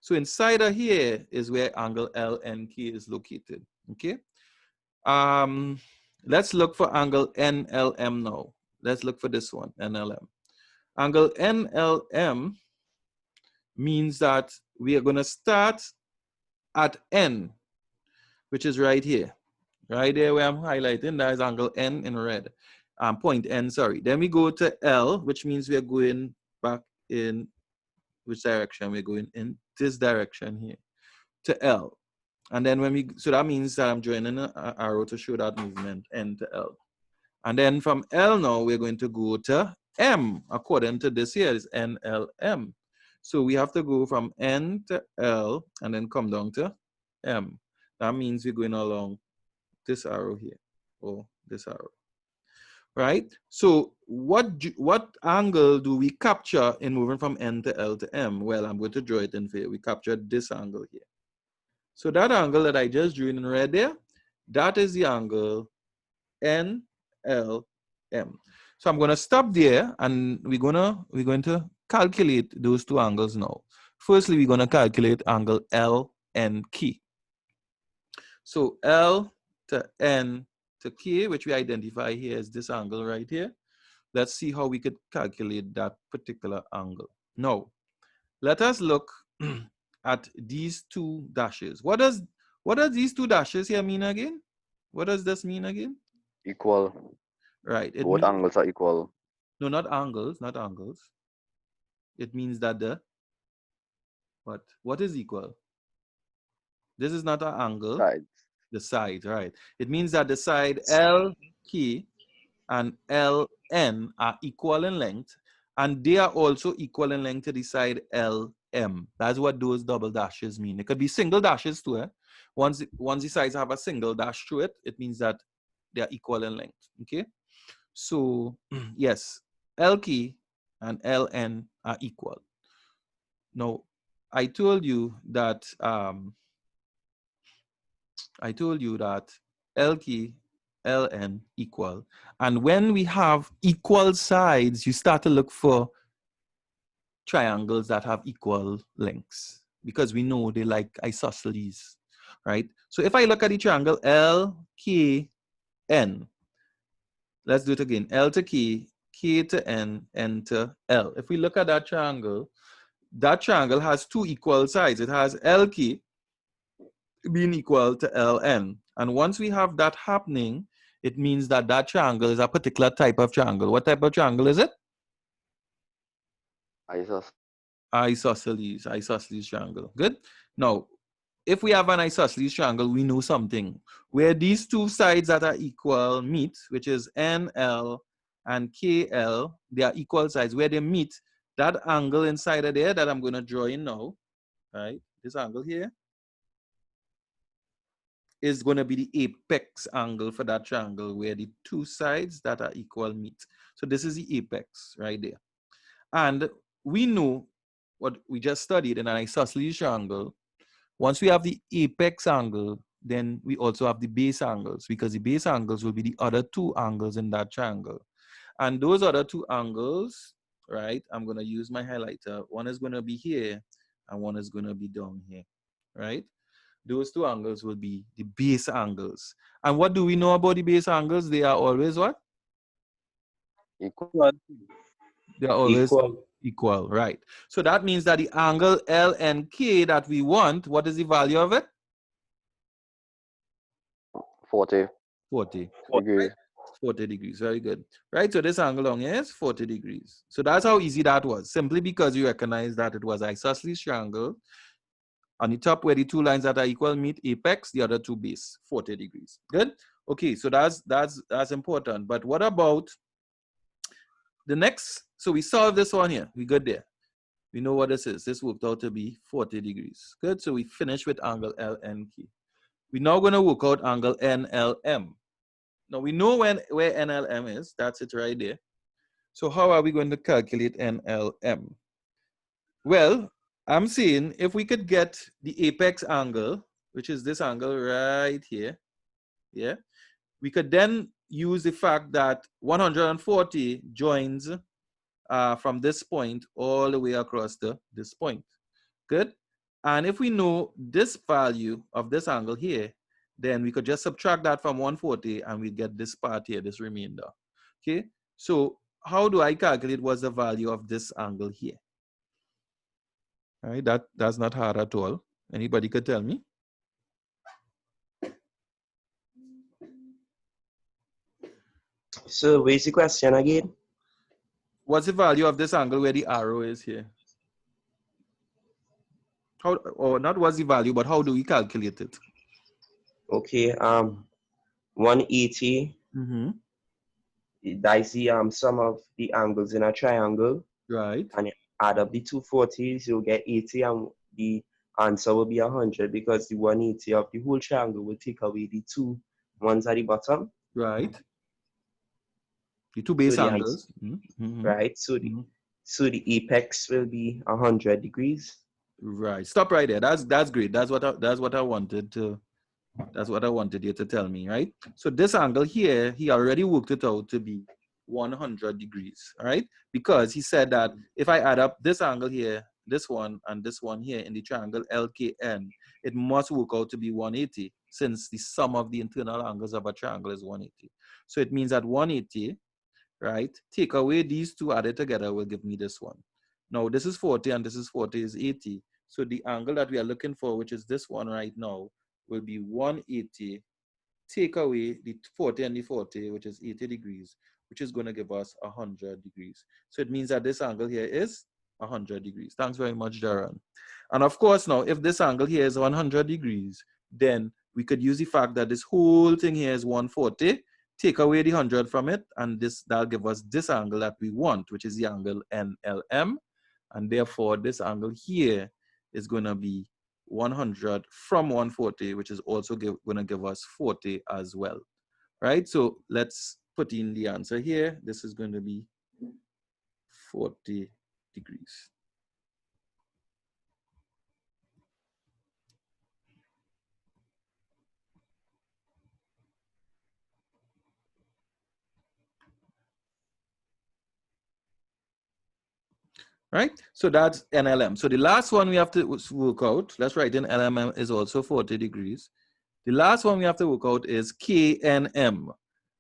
So inside of here is where angle LNK is located, okay? let's look for angle NLM now. Let's look for this one, NLM. Angle NLM means that we are going to start at N, which is right here. Right there where I'm highlighting, that is angle N in red. Point N, sorry. Then we go to L, which means we are going back in which direction? We're going in this direction here to L. And then when we, so that means that I'm joining an arrow to show that movement, N to L. And then from L now, we're going to go to M, according to this here is NLM. So we have to go from N to L and then come down to M. That means we're going along this arrow here, or this arrow, right? So what angle do we capture in moving from N to L to M? Well, I'm going to draw it in for you. We captured this angle here. So that angle that I just drew in red there, that is the angle NLM. So I'm going to stop there, and we're going to calculate those two angles now. Firstly, we're going to calculate angle LNK. So L to N to K, which we identify here as this angle right here. Let's see how we could calculate that particular angle. Now, let us look at these two dashes. What does these two dashes here mean again? What does this mean again? Equal. Right. It Both means, angles are equal. no, not angles, not angles. It means that the what is equal? This is not an angle. Sides. The side, right? It means that the side LK and LN are equal in length, and they are also equal in length to the side LM. That's what those double dashes mean. It could be single dashes too. Once the sides have a single dash through it, it means that they are equal in length. Okay, so yes, LK and LN are equal. Now, I told you that LK, LN equal. And when we have equal sides, you start to look for triangles that have equal lengths, because we know they like isosceles, right? So if I look at the triangle LKN, let's do it again. L to K, K to N, N to L. If we look at that triangle has two equal sides. It has LK being equal to LN. And once we have that happening, it means that that triangle is a particular type of triangle. What type of triangle is it? Isosceles triangle. Good. Now, if we have an isosceles triangle, we know something. Where these two sides that are equal meet, which is NL and KL, they are equal sides. Where they meet, that angle inside of there that I'm going to draw in now, right? This angle here is going to be the apex angle for that triangle, where the two sides that are equal meet. So this is the apex right there. And we know what we just studied in an isosceles triangle. Once we have the apex angle, then we also have the base angles, because the base angles will be the other two angles in that triangle. And those other two angles, right, I'm going to use my highlighter. One is going to be here, and one is going to be down here, right? Those two angles will be the base angles. And what do we know about the base angles? They are always what? Equal. They are always equal, right? So that means that the angle LNK that we want, what is the value of it? 40 degrees. 40 degrees, very good. Right, so this angle down here is 40 degrees. So that's how easy that was, simply because you recognize that it was an isosceles triangle. On the top where the two lines that are equal meet apex, the other two base, 40 degrees. Good? Okay, so that's important. But what about the next? So we solved this one here. We good there. We know what this is. This worked out to be 40 degrees. Good, so we finished with angle LNK. We're now going to work out angle NLM. Now we know where NLM is. That's it right there. So how are we going to calculate NLM? Well, I'm saying if we could get the apex angle, which is this angle right here, yeah, we could then use the fact that 140 joins from this point all the way across to this point. Good. And if we know this value of this angle here, then we could just subtract that from 140 and we get this part here, this remainder. Okay, so how do I calculate what's the value of this angle here? All right, that's not hard at all. Anybody could tell me? So where's the question again? What's the value of this angle where the arrow is here? How, or not what's the value, but how do we calculate it? Okay, 180. Mm-hmm. That's the sum of the angles in a triangle. Right. And add up the 240s, you'll get 80, and the answer will be 100 because the 180 of the whole triangle will take away the two ones at the bottom. Right. The two base So the angles. Mm-hmm. right? So the apex will be 100 degrees. Right. Stop right there. That's great. That's what I wanted to. That's what I wanted you to tell me, right? So this angle here, he already worked it out to be 100 degrees, all right? Because he said that if I add up this angle here, this one, and this one here in the triangle LKN, it must work out to be 180 since the sum of the internal angles of a triangle is 180. So it means that 180, right? Take away these two added together will give me this one. Now this is 40 and this is 40 is 80. So the angle that we are looking for, which is this one right now, will be 180, take away the 40 and the 40, which is 80 degrees, which is going to give us 100 degrees. So it means that this angle here is 100 degrees. Thanks very much, Darren. And of course, now, if this angle here is 100 degrees, then we could use the fact that this whole thing here is 140, take away the 100 from it, and that'll give us this angle that we want, which is the angle NLM. And therefore, this angle here is going to be 100 from 140, which is also going to give us 40 as well, right? So let's put in the answer here. This is going to be 40 degrees. Right? So that's NLM. So the last one we have to work out, let's write in LMM is also 40 degrees. The last one we have to work out is KNM.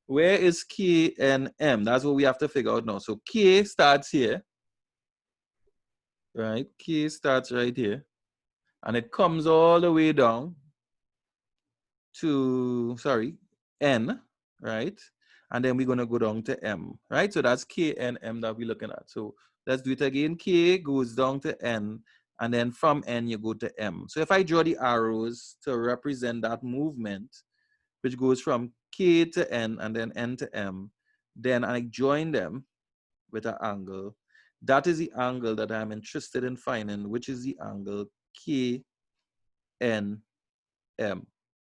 Where is KNM? That's what we have to figure out now. So K starts here, right? K starts right here, and it comes all the way down to, N, right? And then we're going to go down to M, right? So that's K and M that we're looking at. So let's do it again. K goes down to N, and then from N you go to M. So if I draw the arrows to represent that movement, which goes from K to N and then N to M, then I join them with an angle. That is the angle that I'm interested in finding, which is the angle KNM.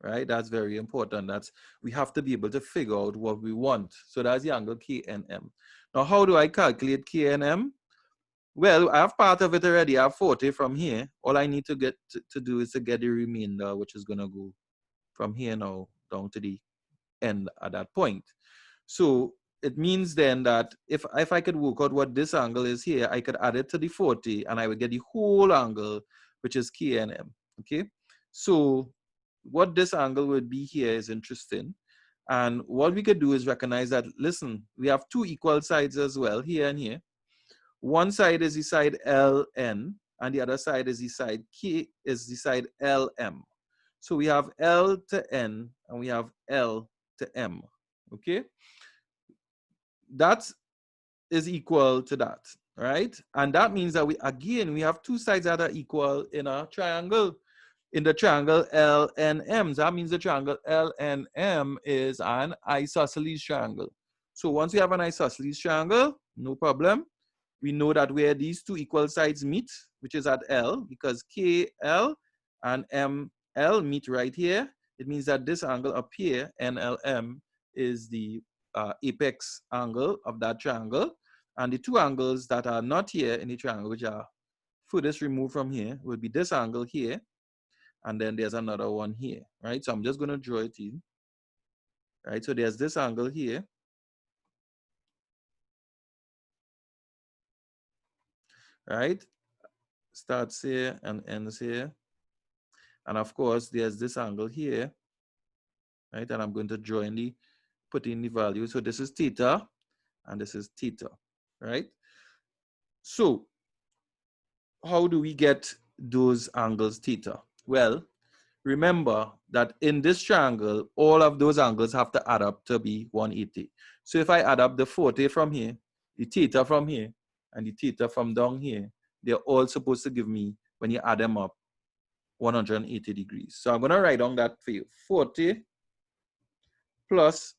Right? That's very important. We have to be able to figure out what we want. So that's the angle KNM. Now, how do I calculate KNM? Well, I have part of it already. I have 40 from here. All I need to get to do is to get the remainder, which is going to go from here now down to the end at that point. So it means then that if I could work out what this angle is here, I could add it to the 40 and I would get the whole angle, which is KNM. Okay, so what this angle would be here is interesting. And what we could do is recognize that, listen, we have two equal sides as well, here and here. One side is the side LN, and the other side is the side K, is the side LM. So we have L to N, and we have L to M, okay? That is equal to that, right? And that means that we have two sides that are equal in a triangle. In the triangle LNM, that means the triangle LNM is an isosceles triangle. So once we have an isosceles triangle, no problem. We know that where these two equal sides meet, which is at L, because KL and ML meet right here, it means that this angle up here, NLM, is the apex angle of that triangle. And the two angles that are not here in the triangle, which are furthest removed from here, will be this angle here, and then there's another one here, right? So I'm just going to draw it in, right? So there's this angle here, right? Starts here and ends here. And of course, there's this angle here, right? And I'm going to draw in the, put in the value. So this is theta, and this is theta, right? So how do we get those angles theta? Well, remember that in this triangle, all of those angles have to add up to be 180. So if I add up the 40 from here, the theta from here, and the theta from down here, they're all supposed to give me, when you add them up, 180 degrees. So I'm going to write down that for you. 40 plus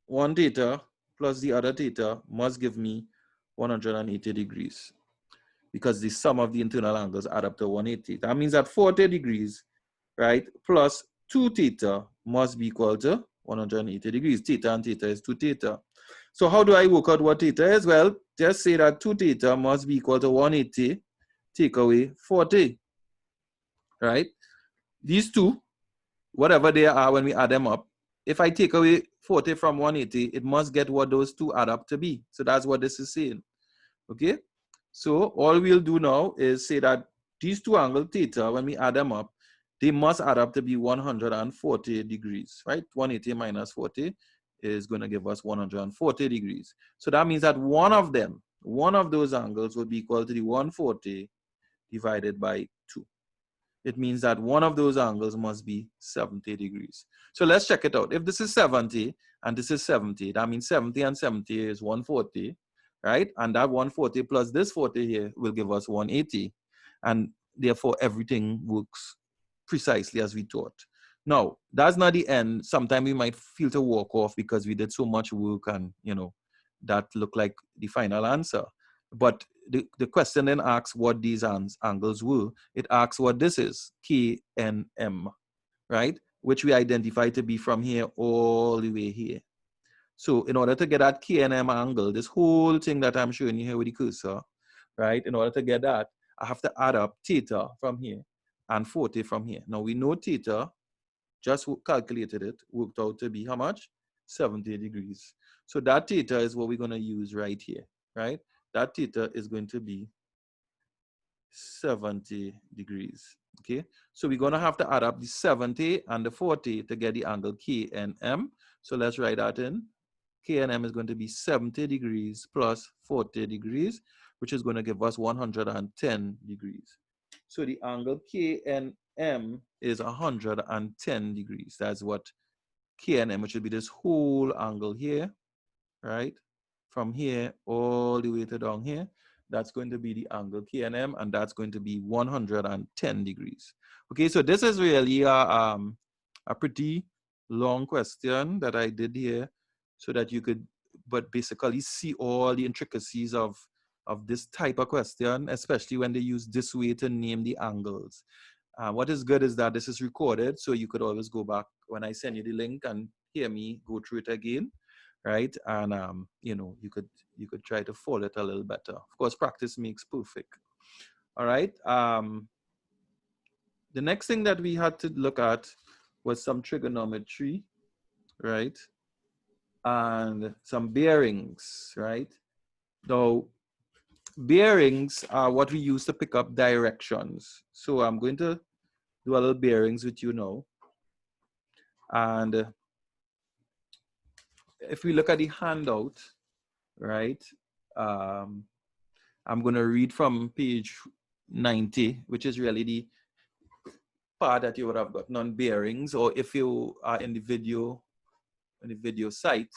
1 theta plus the other theta must give me 180 degrees, because the sum of the internal angles add up to 180. That means that 40 degrees, right, plus 2 theta must be equal to 180 degrees. Theta and theta is 2 theta. So how do I work out what theta is? Well, just say that 2 theta must be equal to 180, take away 40, right? These two, whatever they are when we add them up, if I take away 40 from 180, it must get what those two add up to be. So that's what this is saying, okay? So all we'll do now is say that these two angles theta, when we add them up, they must add up to be 140 degrees, right? 180 minus 40 is going to give us 140 degrees. So that means that one of them, one of those angles will be equal to the 140 divided by 2. It means that one of those angles must be 70 degrees. So let's check it out. If this is 70 and this is 70, that means 70 and 70 is 140, right? And that 140 plus this 40 here will give us 180. And therefore, everything works precisely as we thought. Now, that's not the end. Sometimes we might feel to walk off because we did so much work and, you know, that looked like the final answer. But the question then asks what these angles were. It asks what this is, K and M, right? Which we identify to be from here all the way here. So in order to get that K and M angle, this whole thing that I'm showing you here with the cursor, right? In order to get that, I have to add up theta from here and 40 from here. Now we know theta, just calculated it, worked out to be how much? 70 degrees. So that theta is what we're going to use right here, right? That theta is going to be 70 degrees, okay? So we're going to have to add up the 70 and the 40 to get the angle K and M. So let's write that in. K and M is going to be 70 degrees plus 40 degrees, which is going to give us 110 degrees. So the angle K and M is 110 degrees. That's what K and M, which would be this whole angle here, right? From here all the way to down here, that's going to be the angle K and M, and that's going to be 110 degrees. Okay, so this is really a pretty long question that I did here so that you could, but basically see all the intricacies of this type of question, especially when they use this way to name the angles. What is good is that this is recorded, so you could always go back when I send you the link and hear me go through it again, right? And you know, you could try to follow it a little better. Of course, practice makes perfect. All right. The next thing that we had to look at was some trigonometry, right? And some bearings, right? Now, bearings are what we use to pick up directions. So I'm going to do a little bearings with you now. And if we look at the handout, right, I'm going to read from page 90, which is really the part that you would have gotten on bearings, or if you are in the video site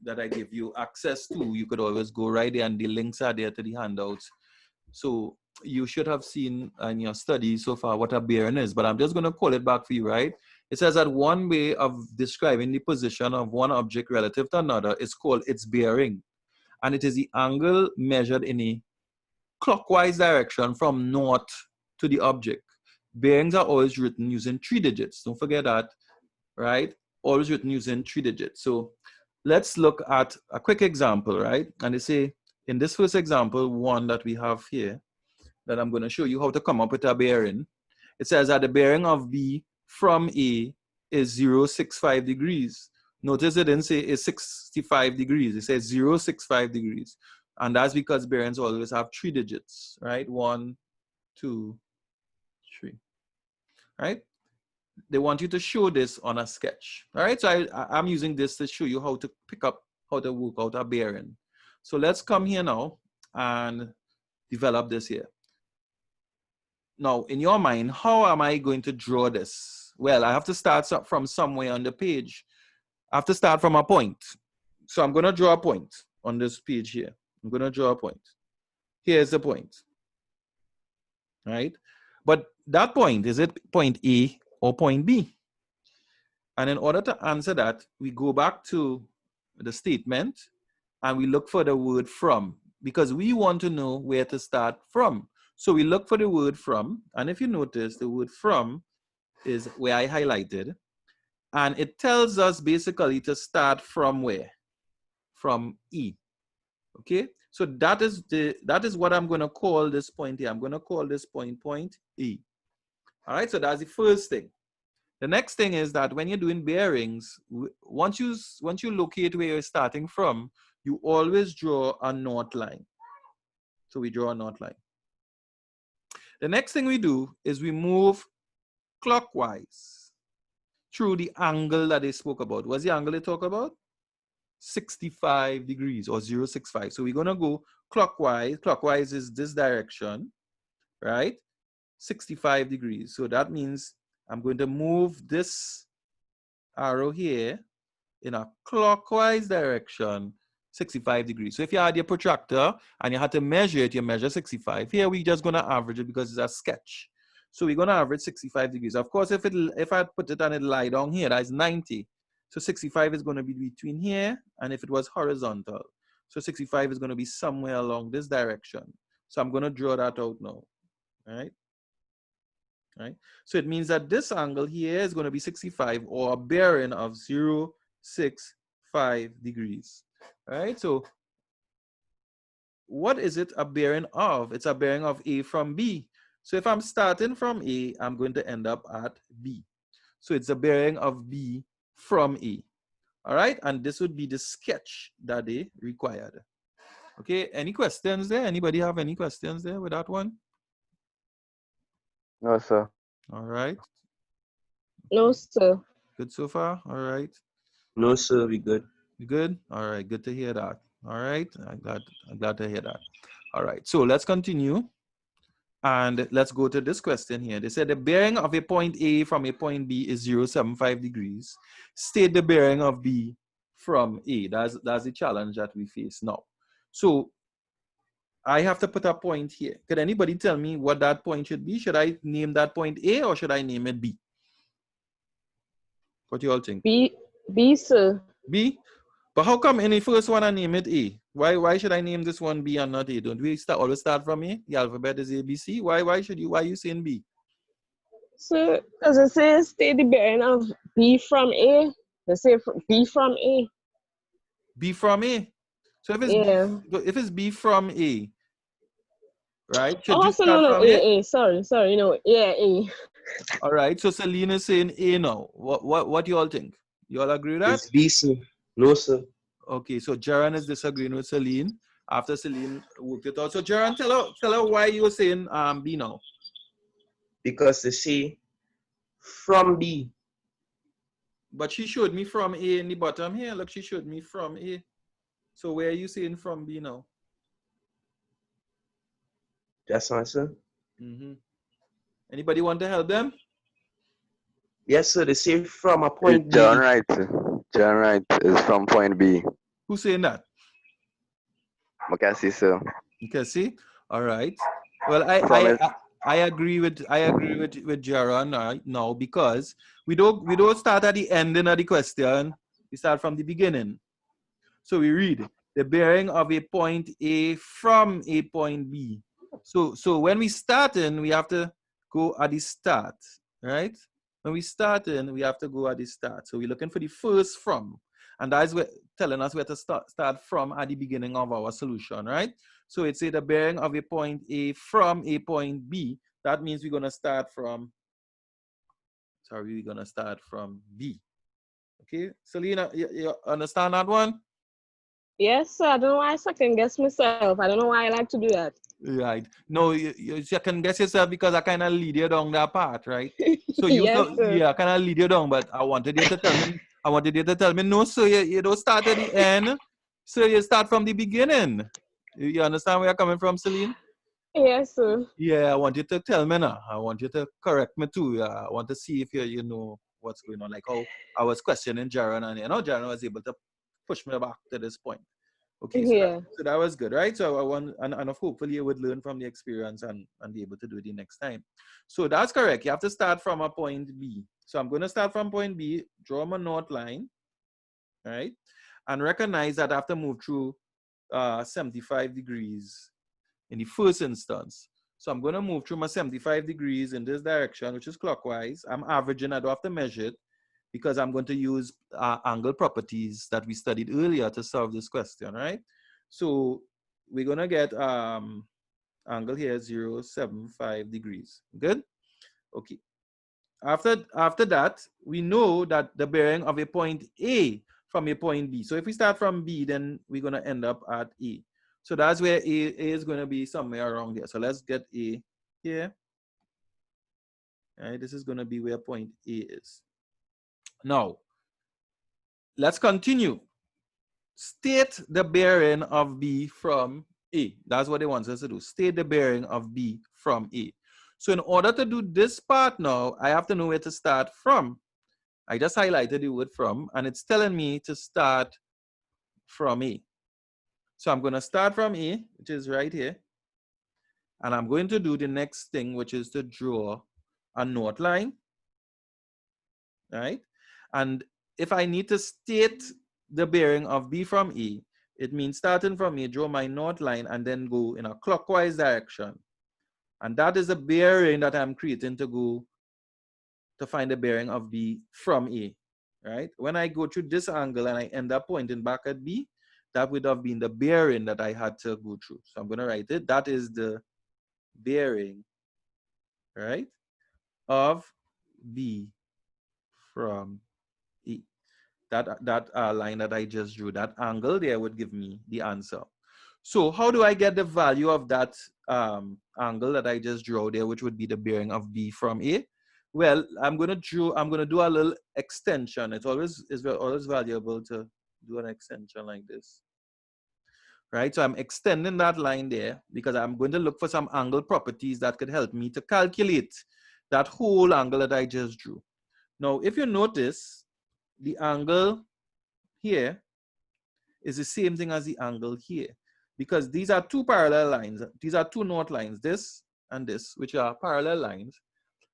that I give you access to, you could always go right there and the links are there to the handouts. So you should have seen in your study so far what a bearing is, but I'm just going to call it back for you, right? It says that one way of describing the position of one object relative to another is called its bearing. And it is the angle measured in a clockwise direction from north to the object. Bearings are always written using 3 digits. Don't forget that, right? Always written using 3 digits. So let's look at a quick example, right? And they say, in this first example, one that we have here, that I'm going to show you how to come up with a bearing. It says that the bearing of B from A is 0.65 degrees. Notice it didn't say it's 65 degrees. It says 0.65 degrees. And that's because bearings always have 3 digits, right? 1, 2, 3, right? they want you to show this on a sketch. All right, so I'm using this to show you how to pick up, how to work out a bearing. So let's come here now and develop this here. Now, in your mind, how am I going to draw this? Well, I have to start from somewhere on the page. I have to start from a point. So I'm going to draw a point on this page here. I'm going to draw a point. Here's the point. Right? But that point, is it point A or point B? And in order to answer that, we go back to the statement and we look for the word from, because we want to know where to start from. So we look for the word from, and if you notice, the word from is where I highlighted, and it tells us basically to start from where? From E. Okay, so that is what I'm going to call this point here. I'm going to call this point E. All right, so that's the first thing. The next thing is that when you're doing bearings, once you locate where you're starting from, you always draw a north line. So we draw a north line. The next thing we do is we move clockwise through the angle that they spoke about. What's the angle they talk about? 65 degrees or 0.65. So we're going to go clockwise. Clockwise is this direction, right? 65 degrees. So that means I'm going to move this arrow here in a clockwise direction, 65 degrees. So if you had your protractor and you had to measure it, you measure 65. Here we're just going to average it because it's a sketch. So we're going to average 65 degrees. Of course, if I put it and it lie down here, that's 90. So 65 is going to be between here, and if it was horizontal, so 65 is going to be somewhere along this direction. So I'm going to draw that out now, right? Right? So it means that this angle here is going to be 65, or a bearing of 0.65 degrees. Right? So what is it a bearing of? It's a bearing of A from B. So if I'm starting from A, I'm going to end up at B. So it's a bearing of B from A. All right? And this would be the sketch that they required. Okay, any questions there? Anybody have any questions there with that one? No, sir. All right. No, sir. Good so far? All right. No, sir, we good. You good? All right, good to hear that. All right, I'm glad to hear that. All right, so let's continue. And let's go to this question here. They said the bearing of a point A from a point B is 0.75 degrees. State the bearing of B from A. That's the challenge that we face now. So I have to put a point here. Could anybody tell me what that point should be? Should I name that point A or should I name it B? What do you all think? B, sir. B? But how come in the first one I name it A? Why should I name this one B and not A? Don't we always start from A? The alphabet is A, B, C. Why are you saying B? So, as it says, state the bearing of B from A. They say B from A. B from A. So if it's if it's B from A, right? Should you start no, from A? A. Sorry, no, yeah, A. All right. So Celine is saying A now. What you all think? You all agree with that? It's B, sir. No, sir. Okay. So Jaron is disagreeing with Celine after Celine worked it out. So Jaron, tell her why you were saying B now. Because they say from B. But she showed me from A in the bottom here. Look, she showed me from A. So where are you saying from B now? That's my sir. Anybody want to help them? Yes, sir. They say from a point B. John Wright. John Wright is from point B. Who's saying that? Macassie, sir. You can see. All right. Well, I agree with Jaron now because we don't start at the ending of the question. We start from the beginning. So we read the bearing of a point A from a point B. So when we start in, we have to go at the start, right? When we start in, we have to go at the start. So we're looking for the first from, and that's telling us where to start from at the beginning of our solution, right? So it's the bearing of a point A from a point B. That means we're gonna start from. We're gonna start from B. Okay, Selena, you understand that one? Yes, sir. I don't know why I second guess myself. I don't know why I like to do that. Right. No, you can guess yourself because I kind of lead you down that path, right? So you Yes, sir. yeah, I kind of lead you down, but I wanted you to tell me, no, sir, you don't start at the end. So you start from the beginning. You understand where I'm coming from, Celine? Yes, sir. Yeah, I want you to tell me now. I want you to correct me too. I want to see if you know what's going on. Like how I was questioning Jaron, and Jaron was able to push me back to this point. Okay, Yeah. so that was good, right? So I want, and hopefully you would learn from the experience and be able to do it the next time. So that's correct. You have to start from a point B. So I'm going to start from point B, draw my north line, right? And recognize that I have to move through 75 degrees in the first instance. So I'm going to move through my 75 degrees in this direction, which is clockwise. I'm averaging, I don't have to measure it because I'm going to use angle properties that we studied earlier to solve this question, right? So we're going to get angle here 0.75 degrees. Good? Okay. After that, we know that the bearing of a point A from a point B. So if we start from B, then we're going to end up at A. So that's where A is going to be somewhere around here. So let's get A here. All right, this is going to be where point A is. Now, let's continue. State the bearing of B from A. That's what they want us to do. State the bearing of B from A. So in order to do this part now, I have to know where to start from. I just highlighted the word from, and it's telling me to start from A. So I'm going to start from A, which is right here. And I'm going to do the next thing, which is to draw a north line. Right? And if I need to state the bearing of B from A, it means starting from A, draw my north line, and then go in a clockwise direction. And that is the bearing that I'm creating to go to find the bearing of B from A. Right? When I go through this angle and I end up pointing back at B, that would have been the bearing that I had to go through. So I'm going to write it. That is the bearing, right, of B from E. That line that I just drew, that angle there would give me the answer. So how do I get the value of that angle that I just drew there, which would be the bearing of B from A? Well, I'm going to do a little extension. It's always valuable to do an extension like this. Right, so I'm extending that line there because I'm going to look for some angle properties that could help me to calculate that whole angle that I just drew. Now, if you notice, the angle here is the same thing as the angle here because these are two parallel lines. These are two north lines, this and this, which are parallel lines.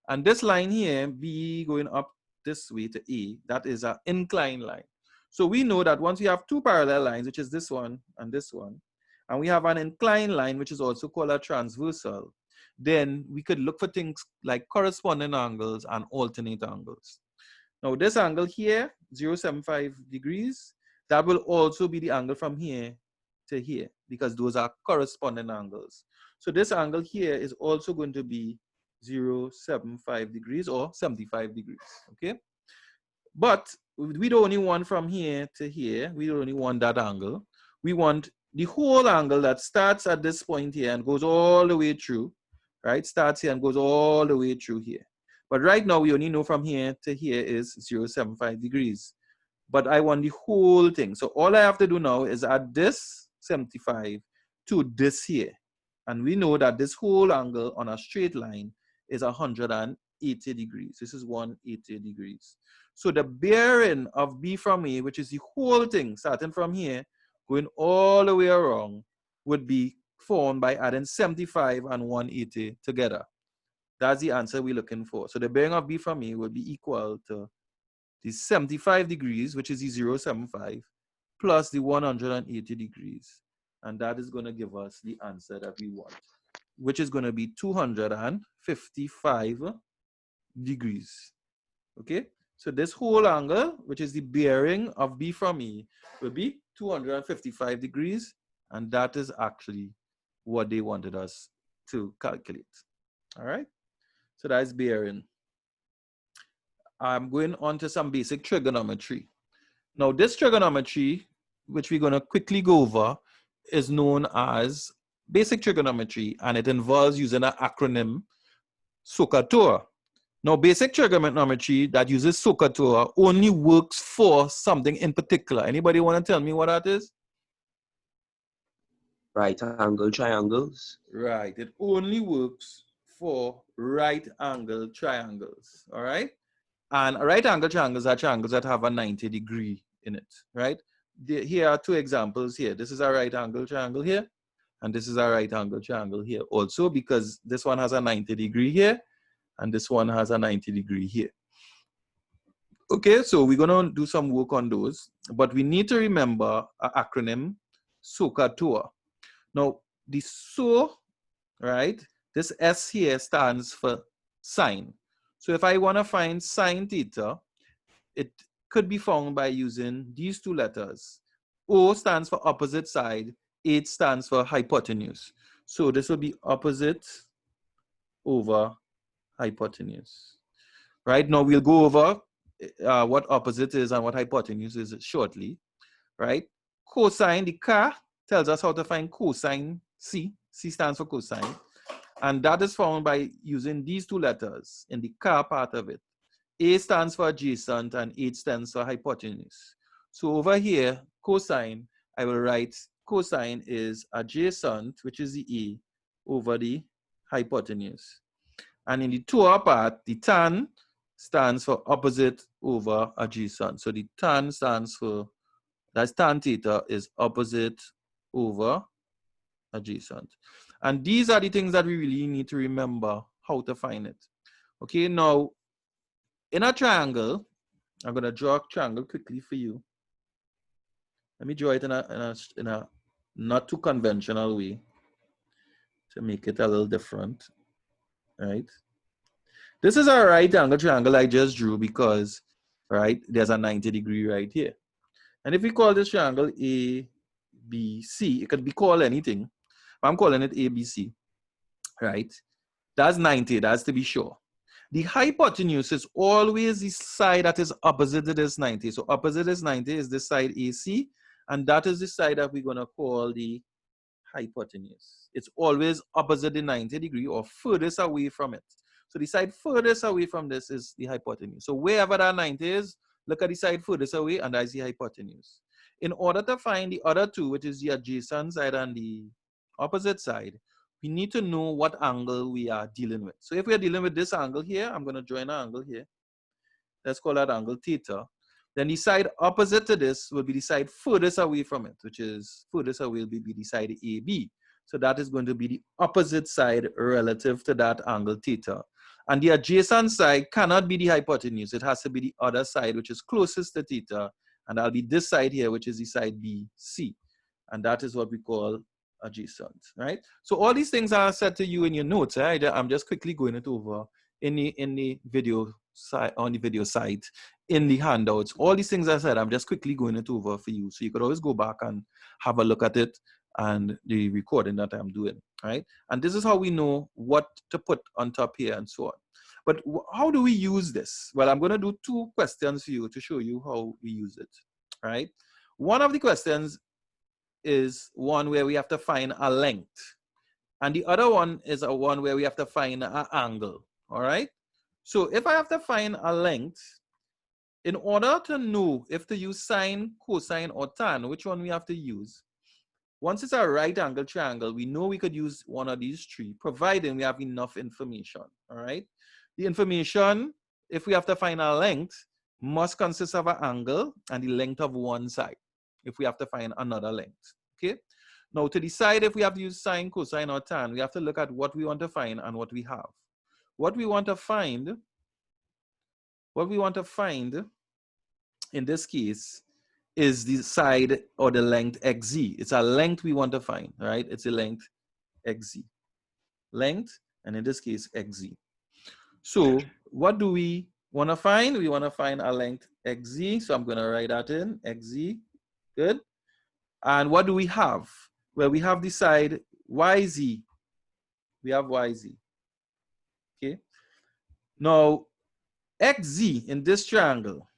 And this line here, B going up this way to A, that is an inclined line. So we know that once we have two parallel lines, which is this one, and we have an inclined line, which is also called a transversal, then we could look for things like corresponding angles and alternate angles. Now this angle here, 0.75 degrees, that will also be the angle from here to here because those are corresponding angles. So this angle here is also going to be 0.75 degrees or 75 degrees, okay? But we don't only want from here to here. We don't only want that angle. We want the whole angle that starts at this point here and goes all the way through, right? Starts here and goes all the way through here. But right now, we only know from here to here is 0.75 degrees. But I want the whole thing. So all I have to do now is add this 75 to this here. And we know that this whole angle on a straight line is 180 degrees. This is 180 degrees. So the bearing of B from A, which is the whole thing, starting from here, going all the way around, would be formed by adding 75 and 180 together. That's the answer we're looking for. So the bearing of B from A would be equal to the 75 degrees, which is the 0.75, plus the 180 degrees. And that is going to give us the answer that we want, which is going to be 255 degrees. Okay? So this whole angle, which is the bearing of B from E, will be 255 degrees. And that is actually what they wanted us to calculate. All right? So that's bearing. I'm going on to some basic trigonometry. Now, this trigonometry, which we're going to quickly go over, is known as basic trigonometry, and it involves using an acronym, SOHCAHTOA. Now, basic trigonometry that uses SOHCAHTOA only works for something in particular. Anybody want to tell me what that is? Right angle triangles. Right. It only works for right angle triangles. All right. And right angle triangles are triangles that have a 90-degree in it. Right. Here are two examples here. This is a right angle triangle here. And this is a right angle triangle here also, because this one has a 90-degree here. And this one has a 90-degree here. Okay, so we're going to do some work on those. But we need to remember an acronym, SOHCAHTOA. Now, the SO, right, this S here stands for sine. So if I want to find sine theta, it could be found by using these two letters. O stands for opposite side, H stands for hypotenuse. So this will be opposite over hypotenuse. Right, now we'll go over what opposite is and what hypotenuse is shortly. Right, cosine, the car tells us how to find cosine C. C stands for cosine. And that is found by using these two letters in the car part of it. A stands for adjacent and H stands for hypotenuse. So over here, cosine, I will write cosine is adjacent, which is the A, over the hypotenuse. And in the TOA part, the tan stands for opposite over adjacent. So the tan stands for, that's tan theta is opposite over adjacent. And these are the things that we really need to remember how to find it. Okay, now in a triangle, I'm going to draw a triangle quickly for you. Let me draw it in a not too conventional way to make it a little different. Right? This is a right angle triangle I just drew because, right, there's a 90-degree right here. And if we call this triangle A, B, C, it could be called anything. I'm calling it ABC, right? That's 90, that's to be sure. The hypotenuse is always the side that is opposite to this 90. So opposite is 90 is this side AC, and that is the side that we're going to call the hypotenuse. It's always opposite the 90-degree or furthest away from it. So the side furthest away from this is the hypotenuse. So wherever that 90 is, look at the side furthest away, and that's the hypotenuse. In order to find the other two, which is the adjacent side and the opposite side, we need to know what angle we are dealing with. So if we are dealing with this angle here, I'm going to draw an angle here. Let's call that angle theta. Then the side opposite to this will be the side furthest away from it, which is furthest away will be the side AB. So that is going to be the opposite side relative to that angle theta. And the adjacent side cannot be the hypotenuse. It has to be the other side, which is closest to theta. And that'll be this side here, which is the side BC. And that is what we call adjacent, right? So all these things are said to you in your notes. Right? I'm just quickly going it over in the video site, on the video site, in the handouts. All these things I said, I'm just quickly going it over for you. So you could always go back and have a look at it and the recording that I'm doing, right? And this is how we know what to put on top here and so on. But how do we use this? Well, I'm going to do two questions for you to show you how we use it, right? One of the questions is one where we have to find a length. And the other one is a one where we have to find an angle, all right? So if I have to find a length, in order to know if to use sine, cosine, or tan, which one we have to use, once it's a right angle triangle, we know we could use one of these three, providing we have enough information, all right? The information, if we have to find a length, must consist of an angle and the length of one side, if we have to find another length, okay? Now, to decide if we have to use sine, cosine, or tan, we have to look at what we want to find and what we have. What we want to find in this case is the side or the length xz. It's a length we want to find, right? It's a length xz. Length, and in this case, xz. So what do we want to find? We want to find a length xz. So I'm going to write that in, xz. Good. And what do we have? Well, we have the side yz. We have yz. Okay. Now, xz in this triangle,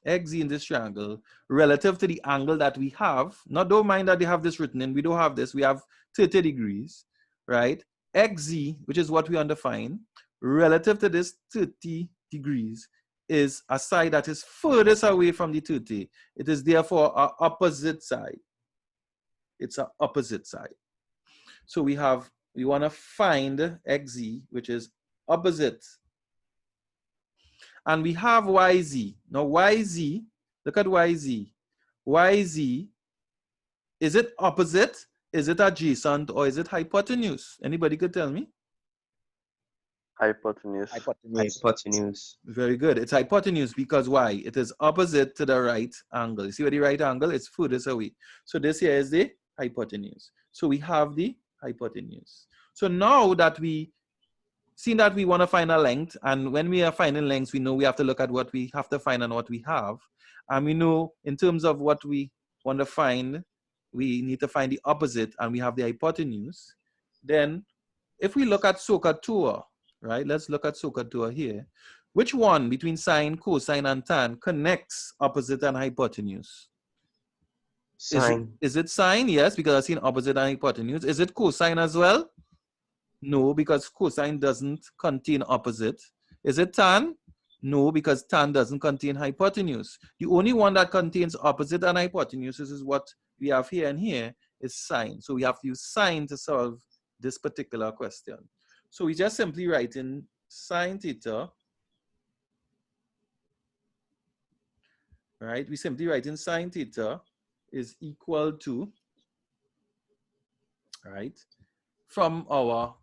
XZ in this triangle relative to the angle that we have. Now, don't mind that they have this written in. We don't have this. We have 30 degrees, right? XZ, which is what we undefine, relative to this 30 degrees is a side that is furthest away from the 30. It is therefore our opposite side. It's an opposite side. So we want to find XZ, which is opposite. And we have YZ. Now YZ, look at YZ. YZ, is it opposite? Is it adjacent? Or is it hypotenuse? Anybody could tell me? Hypotenuse. Hypotenuse. Very good. It's hypotenuse because why? It is opposite to the right angle. You see where the right angle is furthest away. So this here is the hypotenuse. So we have the hypotenuse. So now that we seen that we want to find a length, and when we are finding lengths, we know we have to look at what we have to find and what we have. And we know in terms of what we want to find, we need to find the opposite, and we have the hypotenuse. Then if we look at SOHCAHTOA, right? Let's look at SOHCAHTOA here. Which one between sine, cosine, and tan connects opposite and hypotenuse? Sine. Is it sine? Yes, because I've seen opposite and hypotenuse. Is it cosine as well? No, because cosine doesn't contain opposite. Is it tan? No, because tan doesn't contain hypotenuse. The only one that contains opposite and hypotenuse is what we have here and here is sine. So we have to use sine to solve this particular question. So we just simply write in sine theta, right? We simply write in sine theta is equal to, right? From our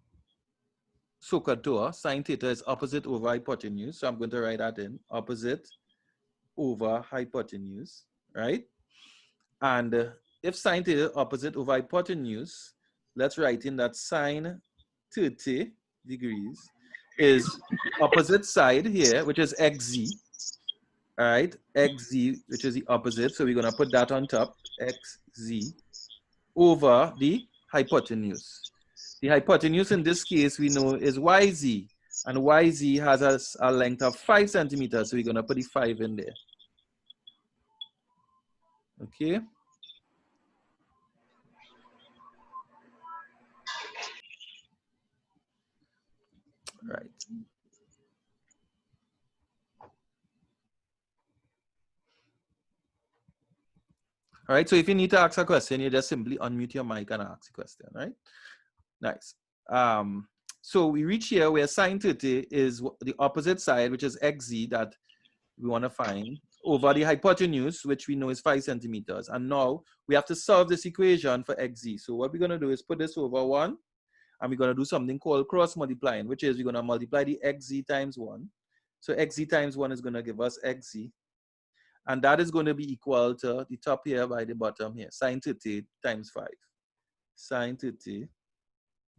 SOHCAHTOA, sine theta is opposite over hypotenuse. So I'm going to write that in, opposite over hypotenuse, right? And if sine theta is opposite over hypotenuse, let's write in that sine 30 degrees is opposite side here, which is XZ, all right? XZ, which is the opposite. So we're going to put that on top, XZ, over the hypotenuse. The hypotenuse in this case we know is YZ, and YZ has a length of 5 centimeters, so we're going to put the 5 in there. Okay. Right. All right, so if you need to ask a question, you just simply unmute your mic and ask the question, right? Nice. So we reach here where sine 30 is the opposite side, which is XZ that we want to find, over the hypotenuse, which we know is 5 centimeters. And now we have to solve this equation for XZ. So what we're going to do is put this over 1, and we're going to do something called cross multiplying, which is we're going to multiply the XZ times 1. So XZ times 1 is going to give us XZ. And that is going to be equal to the top here by the bottom here, sine 30 times 5. Sine 30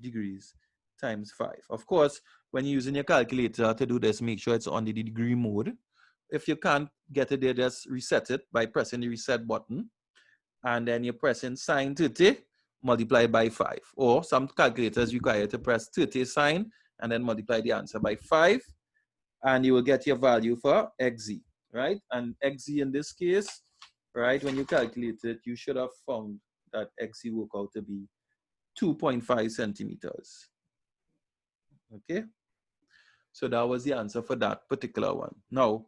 degrees times 5. Of course, when you're using your calculator to do this, make sure it's on the degree mode. If you can't get it there, just reset it by pressing the reset button. And then you're pressing sine 30 multiplied by 5. Or some calculators require you to press 30 sine and then multiply the answer by 5. And you will get your value for XZ. Right? And XZ in this case, right, when you calculate it, you should have found that XZ work out to be 2.5 centimeters. Okay? So that was the answer for that particular one. Now,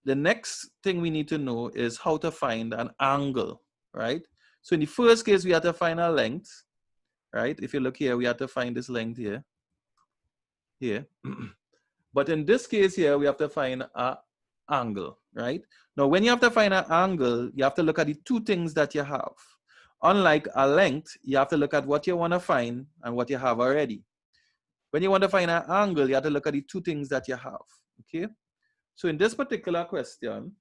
the next thing we need to know is how to find an angle, right? So in the first case, we have to find a length, right? If you look here, we have to find this length here. Here. But in this case here, we have to find a angle, right? Now, when you have to find an angle, you have to look at the two things that you have. Unlike a length, you have to look at what you want to find and what you have already. When you want to find an angle, you have to look at the two things that you have, okay? So in this particular question,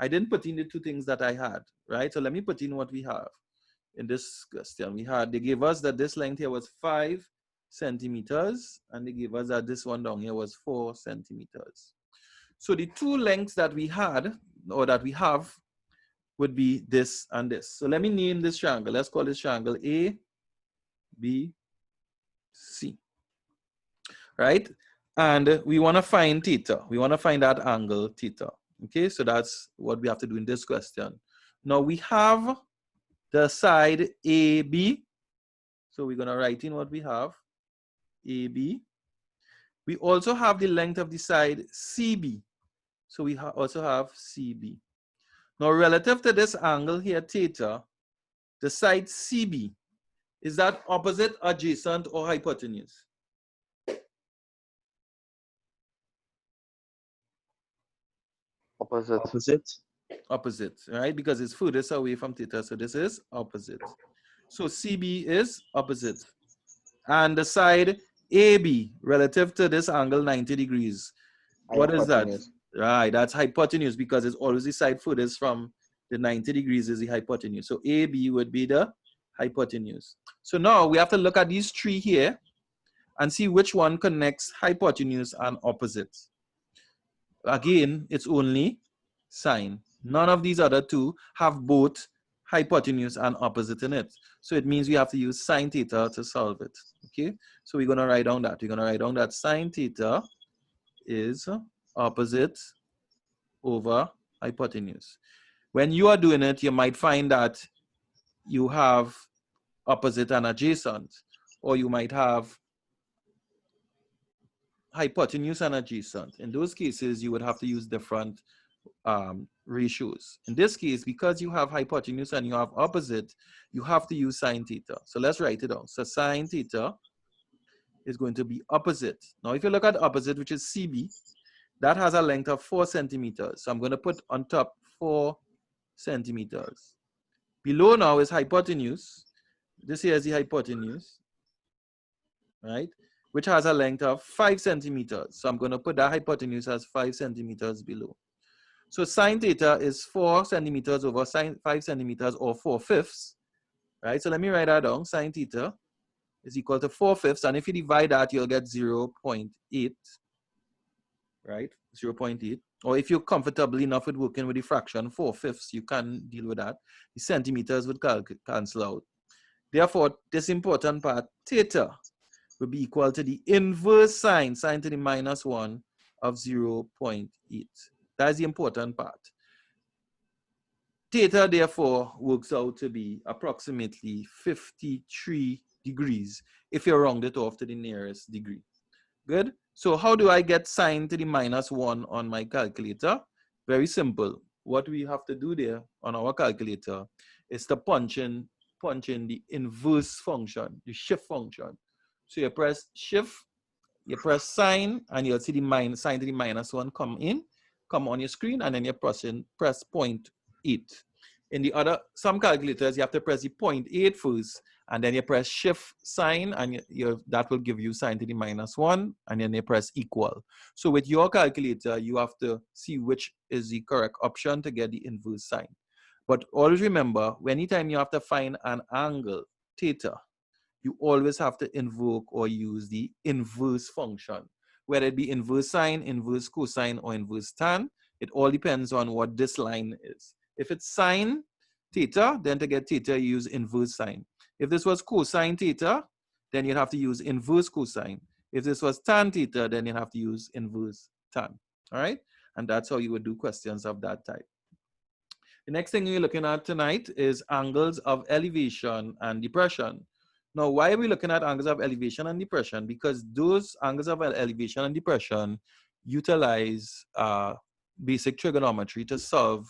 I didn't put in the two things that I had, right? So let me put in what we have. In this question, they gave us that this length here was 5 centimeters, and they gave us that this one down here was 4 centimeters. So the two lengths that we had, or that we have, would be this and this. So let me name this triangle. Let's call this triangle A, B, C. Right? And we want to find theta. We want to find that angle theta. Okay, so that's what we have to do in this question. Now we have the side AB. So we're gonna write in what we have, AB. We also have the length of the side CB. So we also have CB. Now relative to this angle here, theta, the side CB, is that opposite, adjacent, or hypotenuse? Opposite. Opposite. Opposite, right? Because it's furthest away from theta, so this is opposite. So CB is opposite. And the side AB, relative to this angle, 90 degrees. What is that? Hypotenuse. Right, that's hypotenuse, because it's always the side furthest from the 90 degrees is the hypotenuse. So AB would be the hypotenuse. So now we have to look at these three here and see which one connects hypotenuse and opposite. Again, it's only sine. None of these other two have both hypotenuse and opposite in it. So it means we have to use sine theta to solve it. Okay, so we're going to write down that. We're going to write down that sine theta is opposite over hypotenuse. When you are doing it, you might find that you have opposite and adjacent, or you might have hypotenuse and adjacent. In those cases, you would have to use different ratios. In this case, because you have hypotenuse and you have opposite, you have to use sine theta. So let's write it down. So sine theta is going to be opposite. Now, if you look at opposite, which is CB, that has a length of 4 centimeters. So I'm going to put on top 4 centimeters. Below now is hypotenuse. This here is the hypotenuse, right? Which has a length of 5 centimeters. So I'm going to put that hypotenuse as 5 centimeters below. So sine theta is 4 centimeters over 5 centimeters, or 4/5, right? So let me write that down. Sine theta is equal to 4/5, and if you divide that, you'll get 0.8, right? 0.8. Or if you're comfortable enough with working with the fraction 4/5, you can deal with that. The centimeters would cancel out. Therefore, this important part, theta, will be equal to the inverse sine, sine to the -1 of 0.8. That's the important part. Theta, therefore, works out to be approximately 53 degrees if you round it off to the nearest degree. Good? So how do I get sine to the -1 on my calculator? Very simple. What we have to do there on our calculator is to punch in the inverse function, the shift function. So you press shift, you press sine, and you'll see the sine to the -1 come on your screen, and then you press 0.8. In the other, some calculators, you have to press the 0.8 first, and then you press shift sine, and that will give you sine to the -1, and then you press equal. So with your calculator, you have to see which is the correct option to get the inverse sine. But always remember, anytime you have to find an angle, theta, you always have to invoke or use the inverse function, whether it be inverse sine, inverse cosine, or inverse tan. It all depends on what this line is. If it's sine theta, then to get theta, you use inverse sine. If this was cosine theta, then you'd have to use inverse cosine. If this was tan theta, then you'd have to use inverse tan. All right? And that's how you would do questions of that type. The next thing we're looking at tonight is angles of elevation and depression. Now, why are we looking at angles of elevation and depression? Because those angles of elevation and depression utilize basic trigonometry to solve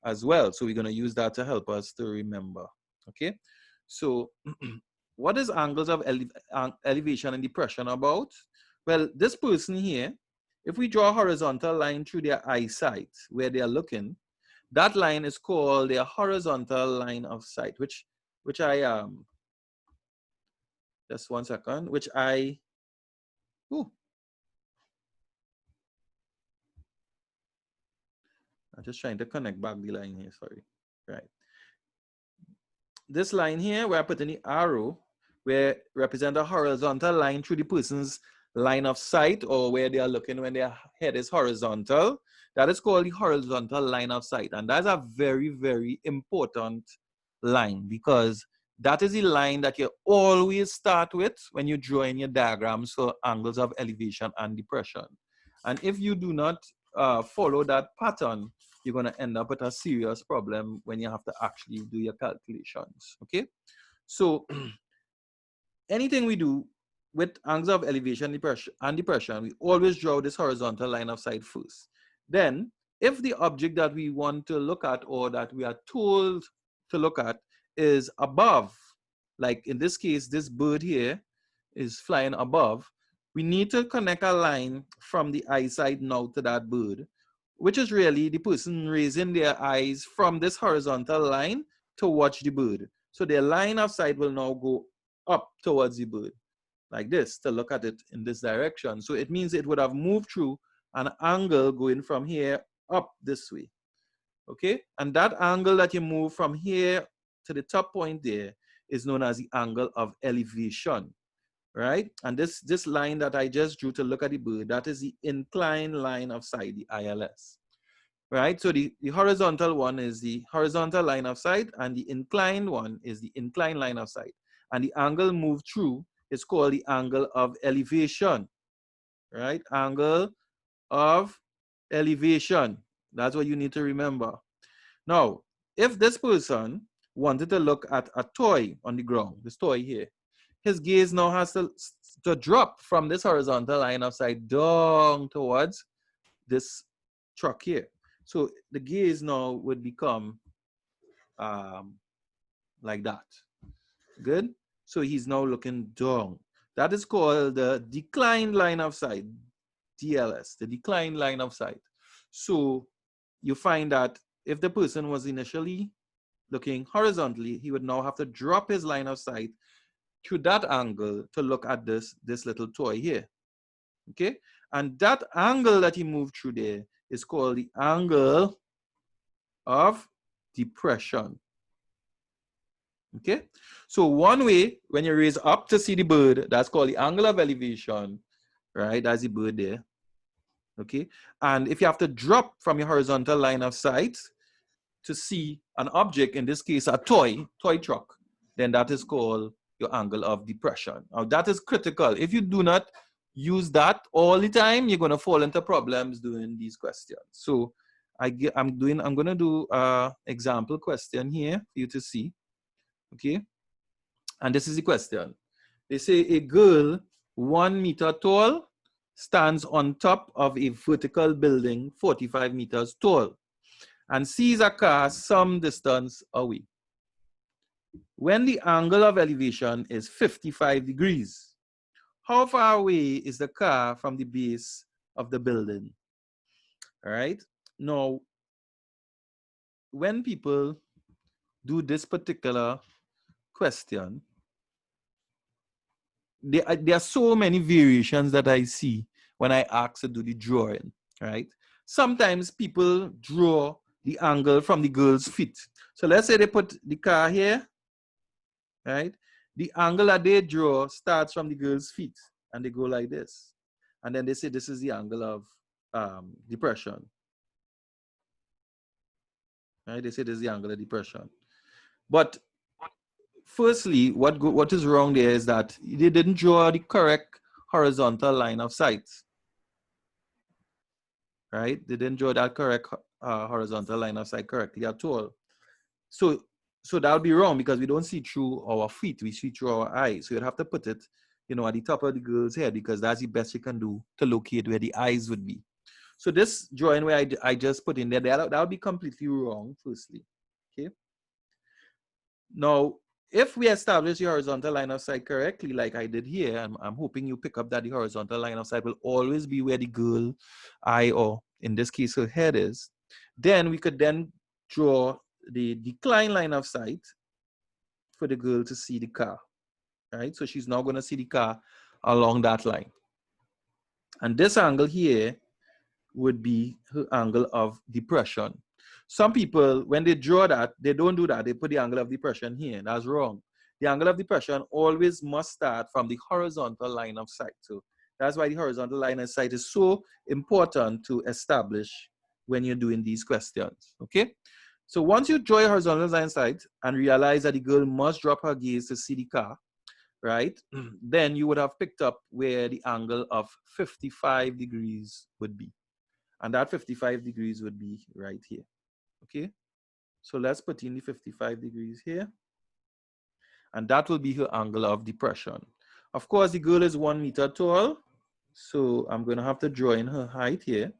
as well. So we're going to use that to help us to remember. Okay, so what is angles of elevation and depression about? Well, this person here, if we draw a horizontal line through their eyesight where they are looking, that line is called their horizontal line of sight, which I just 1 second, which I I'm just trying to connect back the line here, sorry. Right. This line here, where I put in the arrow, where represent a horizontal line through the person's line of sight, or where they are looking when their head is horizontal, that is called the horizontal line of sight. And that's a very, very important line, because that is the line that you always start with when you draw in your diagrams for angles of elevation and depression. And if you do not follow that pattern, you're going to end up with a serious problem when you have to actually do your calculations. Okay, so anything we do with angles of elevation and depression, we always draw this horizontal line of sight first. Then, if the object that we want to look at or that we are told to look at is above, like in this case, this bird here is flying above, we need to connect a line from the eyesight now to that bird, which is really the person raising their eyes from this horizontal line to watch the bird. So their line of sight will now go up towards the bird, like this, to look at it in this direction. So it means it would have moved through an angle going from here up this way. Okay, and that angle that you move from here to the top point there is known as the angle of elevation, right? And this line that I just drew to look at the bird, that is the inclined line of sight, the ILS, right? So the horizontal one is the horizontal line of sight, and the inclined one is the inclined line of sight. And the angle moved through is called the angle of elevation, right? Angle of elevation. That's what you need to remember. Now, if this person wanted to look at a toy on the ground, this toy here, his gaze now has to drop from this horizontal line of sight down towards this truck here. So the gaze now would become like that. Good? So he's now looking down. That is called the declined line of sight, DLS, the declined line of sight. So you find that if the person was initially looking horizontally, he would now have to drop his line of sight through that angle to look at this little toy here. Okay? And that angle that he moved through there is called the angle of depression. Okay? So one way, when you raise up to see the bird, that's called the angle of elevation, right? That's the bird there. Okay? And if you have to drop from your horizontal line of sight to see an object, in this case a toy truck, then that is called your angle of depression. Now that is critical. If you do not use that all the time, you're going to fall into problems doing these questions. So I'm going to do an example question here for you to see. Okay, and this is the question. They say a girl 1 meter tall stands on top of a vertical building 45 meters tall and sees a car some distance away. When the angle of elevation is 55 degrees, how far away is the car from the base of the building? All right. Now, when people do this particular question, there are so many variations that I see when I ask to do the drawing, right? Sometimes people draw the angle from the girl's feet. So let's say they put the car here, right? The angle that they draw starts from the girl's feet and they go like this. And then they say this is the angle of depression. Right? They say this is the angle of depression. But firstly, what is wrong there is that they didn't draw the correct horizontal line of sight. Right? They didn't draw that correct horizontal line of sight correctly at all. So that would be wrong because we don't see through our feet, we see through our eyes. So you'd have to put it, you know, at the top of the girl's head because that's the best you can do to locate where the eyes would be. So this drawing where I just put in there, that would be completely wrong, firstly. Okay. Now, if we establish the horizontal line of sight correctly, like I did here, I'm hoping you pick up that the horizontal line of sight will always be where the girl eye, or in this case, her head is. Then we could then draw the decline line of sight for the girl to see the car, right? So she's now going to see the car along that line. And this angle here would be her angle of depression. Some people, when they draw that, they don't do that. They put the angle of depression here. That's wrong. The angle of depression always must start from the horizontal line of sight. So that's why the horizontal line of sight is so important to establish when you're doing these questions, okay? So once you draw your horizontal line of sight and realize that the girl must drop her gaze to see the car, right? Then you would have picked up where the angle of 55 degrees would be. And that 55 degrees would be right here. Okay, so let's put in the 55 degrees here. And that will be her angle of depression. Of course, the girl is 1 meter tall. So I'm going to have to draw in her height here,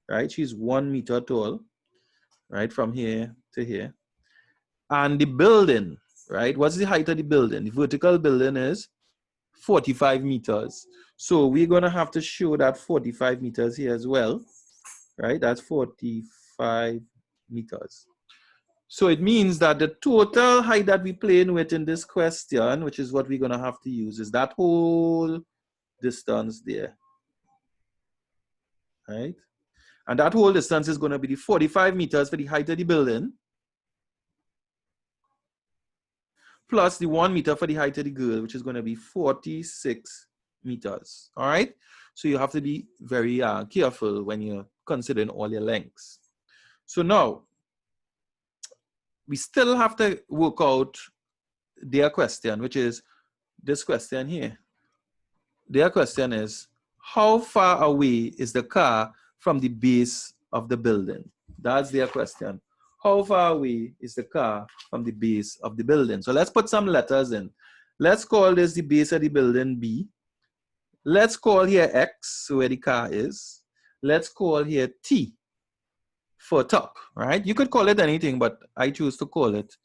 right? She's 1 meter tall, right? From here to here. And the building, right? What's the height of the building? The vertical building is 45 meters. So we're going to have to show that 45 meters here as well, right? That's 45 meters. So it means that the total height that we're playing with in this question, which is what we're going to have to use, is that whole distance there, right? And that whole distance is going to be the 45 meters for the height of the building, plus the 1 meter for the height of the girl, which is going to be 46 meters, all right? So you have to be very careful when you're considering all your lengths. So now, we still have to work out their question, which is this question here. Their question is, how far away is the car from the base of the building? That's their question. How far away is the car from the base of the building? So let's put some letters in. Let's call this the base of the building B. Let's call here X, where the car is. Let's call here T for top, right? You could call it anything, but I choose to call it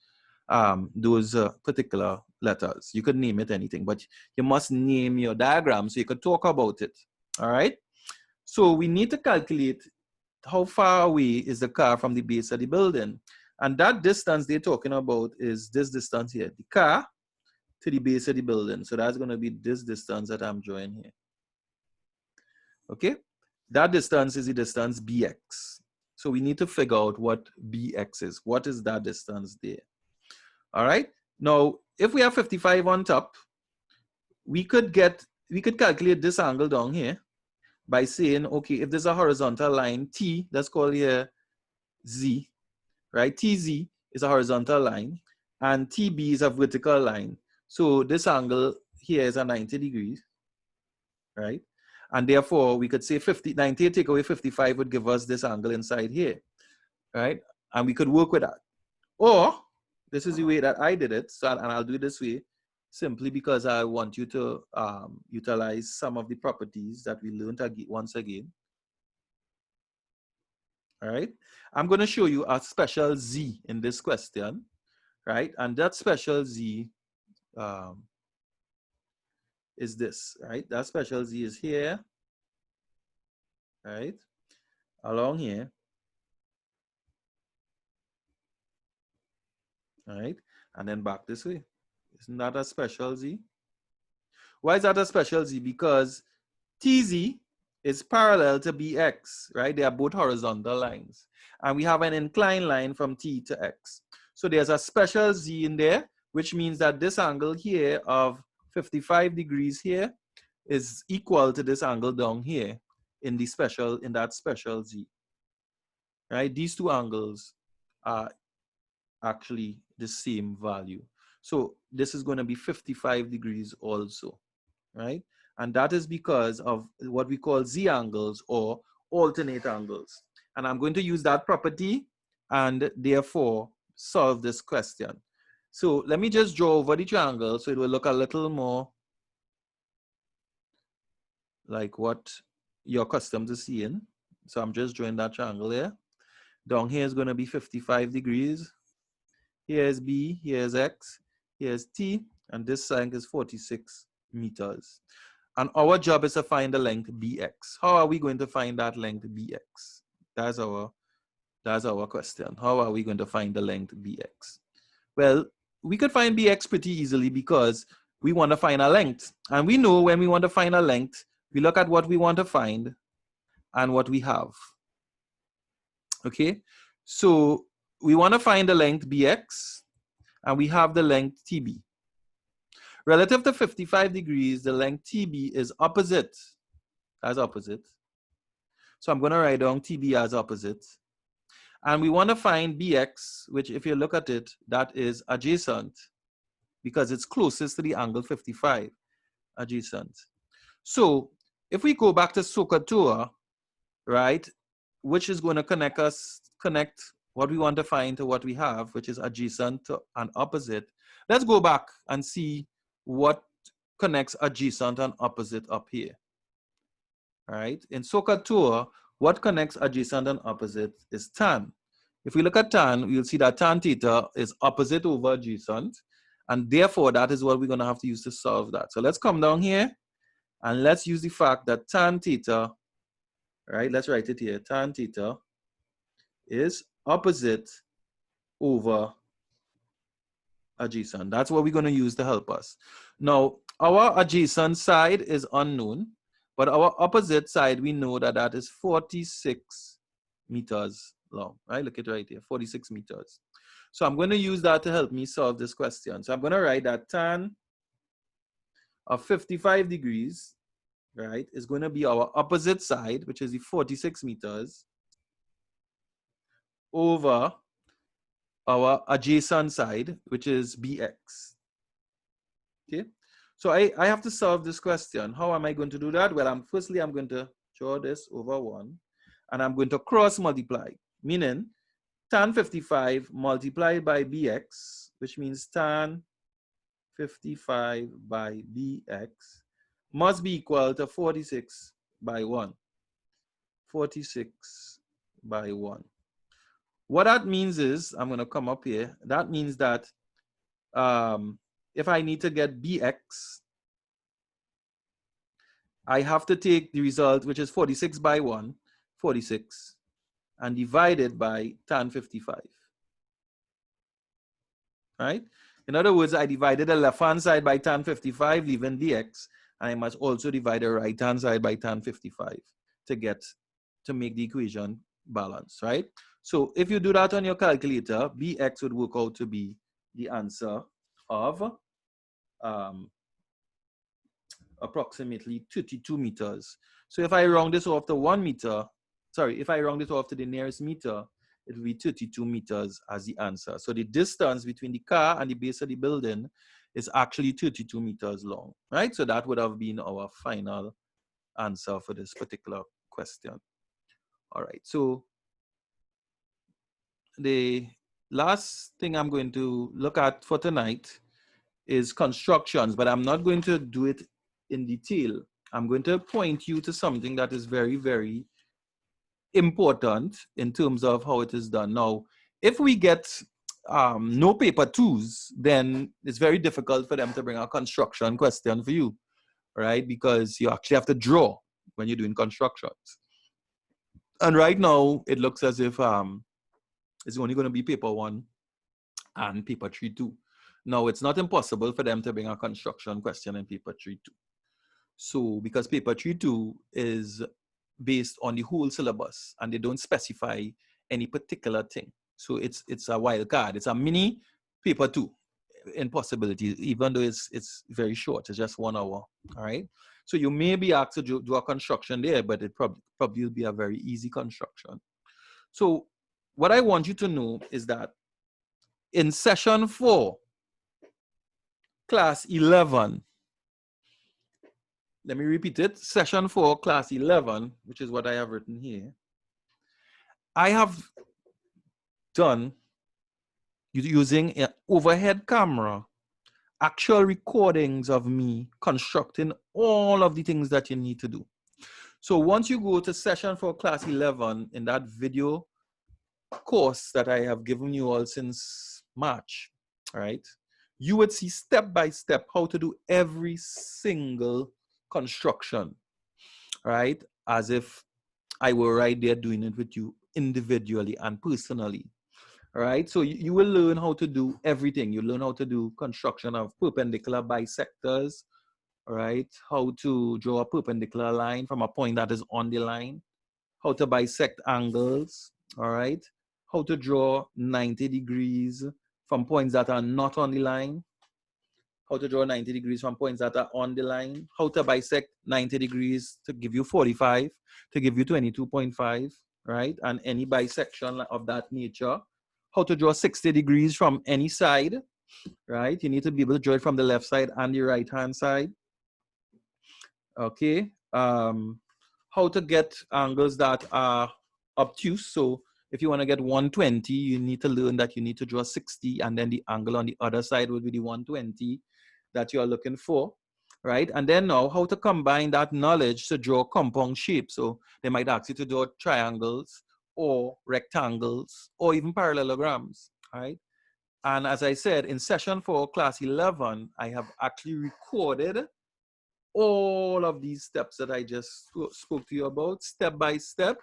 those particular letters. You could name it anything, but you must name your diagram so you could talk about it, all right? So we need to calculate how far away is the car from the base of the building. And that distance they're talking about is this distance here, the car to the base of the building. So that's going to be this distance that I'm drawing here. Okay, that distance is the distance BX. So we need to figure out what BX is. What is that distance there? All right. Now, if we have 55 on top, we could calculate this angle down here by saying, okay, if there's a horizontal line T, let's call here Z, right? TZ is a horizontal line and TB is a vertical line. So this angle here is a 90 degrees, right? And therefore we could say 90 take away 55 would give us this angle inside here, right? And we could work with that. Or this is the way that I did it, so, and I'll do it this way simply because I want you to utilize some of the properties that we learned once again. All right, I'm going to show you a special Z in this question, right? And that special Z is this, right? That special Z is here, right? Along here. All right, and then back this way. Isn't that a special Z? Why is that a special Z? Because TZ is parallel to BX, right? They are both horizontal lines. And we have an inclined line from T to X. So there's a special Z in there, which means that this angle here of 55 degrees here is equal to this angle down here in that special Z, right? These two angles are actually the same value. So this is going to be 55 degrees also, right? And that is because of what we call Z angles or alternate angles. And I'm going to use that property and therefore solve this question. So let me just draw over the triangle so it will look a little more like what you're accustomed to seeing. So I'm just drawing that triangle here. Down here is going to be 55 degrees. Here's B, here's X, here's T, and this length is 46 meters. And our job is to find the length BX. How are we going to find that length BX? That's our question. How are we going to find the length BX? Well, we could find BX pretty easily because we want to find a length. And we know when we want to find a length, we look at what we want to find and what we have. Okay, so we want to find the length BX and we have the length TB. Relative to 55 degrees, the length TB is opposite. As opposite. So I'm going to write down TB as opposite. And we want to find BX, which if you look at it, that is adjacent because it's closest to the angle 55, adjacent. So if we go back to SOHCAHTOA, right, which is going to connect what we want to find to what we have, which is adjacent to and opposite. Let's go back and see what connects adjacent and opposite up here. All right, in SOHCAHTOA, what connects adjacent and opposite is tan. If we look at tan, we'll see that tan theta is opposite over adjacent, and therefore that is what we're going to have to use to solve that. So let's come down here and let's use the fact that tan theta, right, let's write it here, tan theta is opposite over adjacent. That's what we're going to use to help us. Now, our adjacent side is unknown, but our opposite side, we know that that is 46 meters long, right? Look at it right here, 46 meters. So I'm going to use that to help me solve this question. So I'm going to write that tan of 55 degrees, right, is going to be our opposite side, which is the 46 meters, over our adjacent side, which is bx. Okay, so I have to solve this question. How am I going to do that? Well, firstly, I'm going to draw this over 1, and I'm going to cross multiply, meaning tan 55 multiplied by bx, which means tan 55 by bx must be equal to 46 by 1. 46 by 1. What that means is, I'm going to come up here, that means that if I need to get bx, I have to take the result, which is 46 by 1, 46, and divide it by tan 55. Right? In other words, I divided the left-hand side by tan 55, leaving bx, and I must also divide the right-hand side by tan 55 to make the equation balance, right? So if you do that on your calculator, bx would work out to be the answer of approximately 32 meters. So if I round this off to 1 meter, sorry, if I round it off to the nearest meter, it will be 32 meters as the answer. So the distance between the car and the base of the building is actually 32 meters long, right? So that would have been our final answer for this particular question. All right, so the last thing I'm going to look at for tonight is constructions, but I'm not going to do it in detail. I'm going to point you to something that is very, very important in terms of how it is done. Now, if we get no paper twos, then it's very difficult for them to bring a construction question for you, right? Because you actually have to draw when you're doing constructions. And right now, it looks as if it's only going to be paper 1 and paper 3-2. Now, it's not impossible for them to bring a construction question in paper 3-2. So, because paper 3-2 is based on the whole syllabus and they don't specify any particular thing. So it's a wild card. It's a mini paper 2 in possibilities, even though it's very short. It's just 1 hour, all right? So you may be asked to do a construction there, but it probably will be a very easy construction. So what I want you to know is that in session 4, class 11, let me repeat it, session 4, class 11, which is what I have written here, I have done using an overhead camera, actual recordings of me constructing all of the things that you need to do. So once you go to session 4, class 11, in that video course that I have given you all since March, right, you would see step by step how to do every single construction, right, as if I were right there doing it with you individually and personally. All right, so you will learn how to do everything. You learn how to do construction of perpendicular bisectors, all right, how to draw a perpendicular line from a point that is on the line, how to bisect angles, all right, how to draw 90 degrees from points that are not on the line, how to draw 90 degrees from points that are on the line, how to bisect 90 degrees to give you 45, to give you 22.5, right, and any bisection of that nature. How to draw 60 degrees from any side, right? You need to be able to draw it from the left side and the right-hand side. Okay. How to get angles that are obtuse. So if you want to get 120, you need to learn that you need to draw 60, and then the angle on the other side will be the 120 that you're looking for, right? And then now how to combine that knowledge to draw compound shapes. So they might ask you to draw triangles or rectangles or even parallelograms, right? And as I said, in session 4, class 11, I have actually recorded all of these steps that I just spoke to you about, step by step,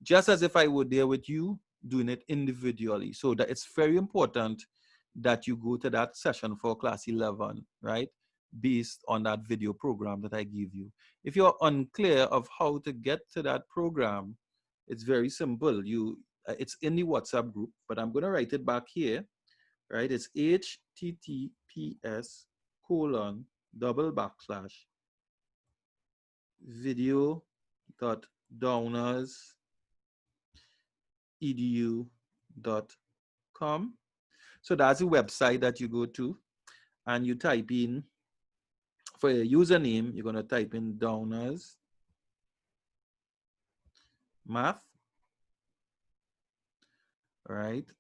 just as if I were there with you, doing it individually. So that it's very important that you go to that session for class 11, right? Based on that video program that I give you. If you're unclear of how to get to that program, it's very simple. It's in the WhatsApp group, but I'm gonna write it back here, right? It's https://video.downers.edu.com. So that's the website that you go to, and you type in, for your username, you're going to type in Downers Math, right?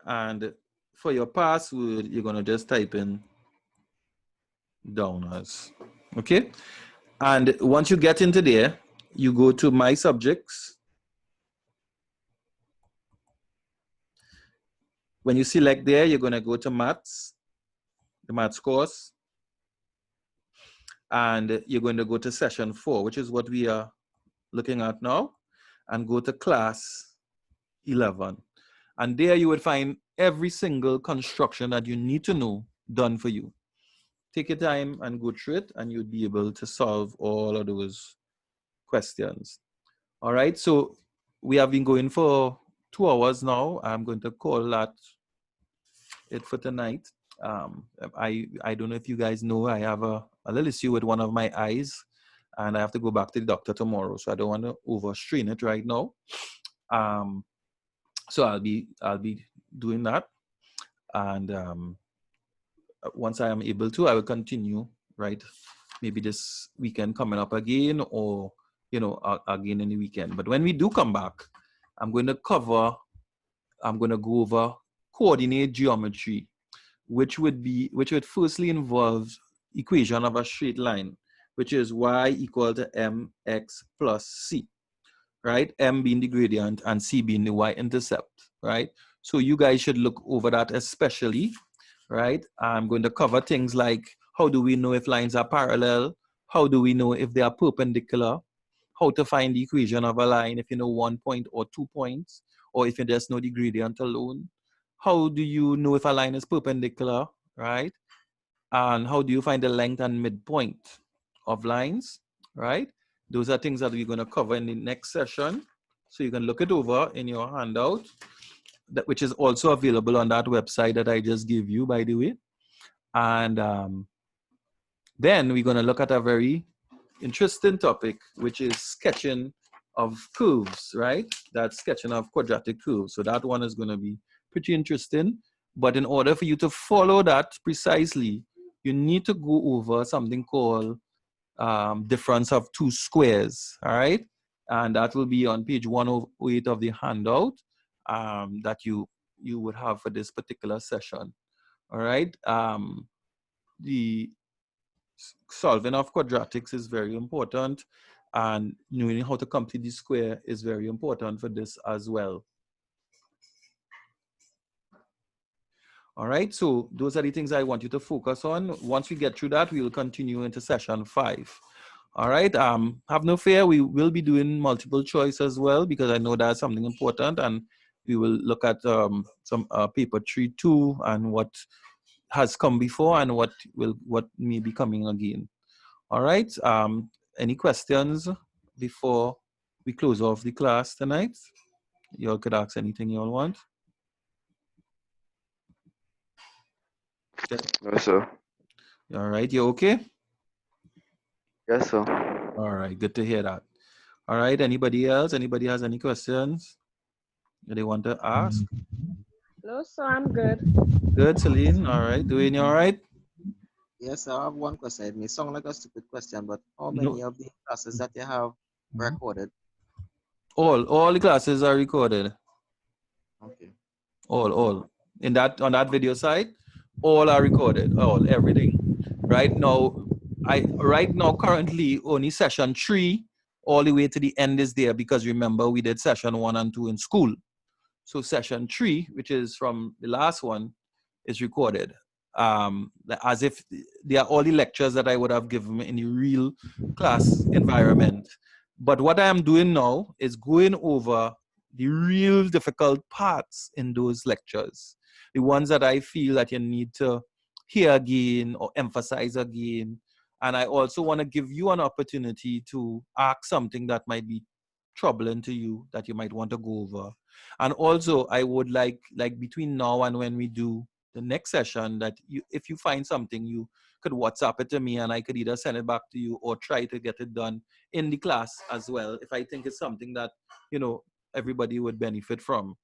And for your password, you're going to just type in Downers, okay? And once you get into there, you go to My Subjects. When you select there, you're going to go to Maths, the Maths course, and you're going to go to session 4, which is what we are looking at now, and go to class 11. And there you would find every single construction that you need to know done for you. Take your time and go through it, and you'll be able to solve all of those questions. All right, so we have been going for 2 hours now. I'm going to call that it for tonight. I don't know if you guys know, I have a little issue with one of my eyes, and I have to go back to the doctor tomorrow, so I don't want to overstrain it right now. So I'll be doing that, and once I am able to, I will continue, right? Maybe this weekend coming up again, or again in the weekend. But when we do come back, I'm going to go over coordinate geometry, which would firstly involve equation of a straight line, which is y equal to mx plus c, right? M being the gradient and c being the y-intercept, right? So you guys should look over that especially, right? I'm going to cover things like, how do we know if lines are parallel? How do we know if they are perpendicular? How to find the equation of a line if you know 1 point or 2 points, or if you just know the gradient alone. How do you know if a line is perpendicular, right? And how do you find the length and midpoint of lines, right? Those are things that we're going to cover in the next session. So you can look it over in your handout, which is also available on that website that I just gave you, by the way. And then we're going to look at a very interesting topic, which is sketching of curves, right? That's sketching of quadratic curves. So that one is going to be pretty interesting. But in order for you to follow that precisely, you need to go over something called difference of two squares, all right? And that will be on page 108 of the handout that you would have for this particular session, all right? The solving of quadratics is very important, and knowing how to complete the square is very important for this as well. All right, so those are the things I want you to focus on. Once we get through that, we will continue into session 5. All right, have no fear, we will be doing multiple choice as well, because I know that's something important, and we will look at some paper 3-2 and what has come before and what may be coming again. All right, any questions before we close off the class tonight? Y'all could ask anything y'all want. Yes, sir. All right, you okay? Yes, sir. All right, good to hear that. All right, anybody else? Anybody has any questions that they want to ask? No, sir, I'm good. Good, Celine. All right, doing all right? Yes, I have one question. It may sound like a stupid question, but how No. many of the classes that you have recorded? All the classes are recorded. Okay. All. On that video site, all are recorded. Everything. Right now, currently only session 3 all the way to the end is there, because remember we did session 1 and 2 in school. So session 3, which is from the last one, is recorded. As if they are all the lectures that I would have given in the real class environment. But what I am doing now is going over the real difficult parts in those lectures. The ones that I feel that you need to hear again or emphasize again. And I also want to give you an opportunity to ask something that might be troubling to you that you might want to go over. And also, I would like between now and when we do the next session, that if you find something, you could WhatsApp it to me, and I could either send it back to you or try to get it done in the class as well, if I think it's something that, everybody would benefit from.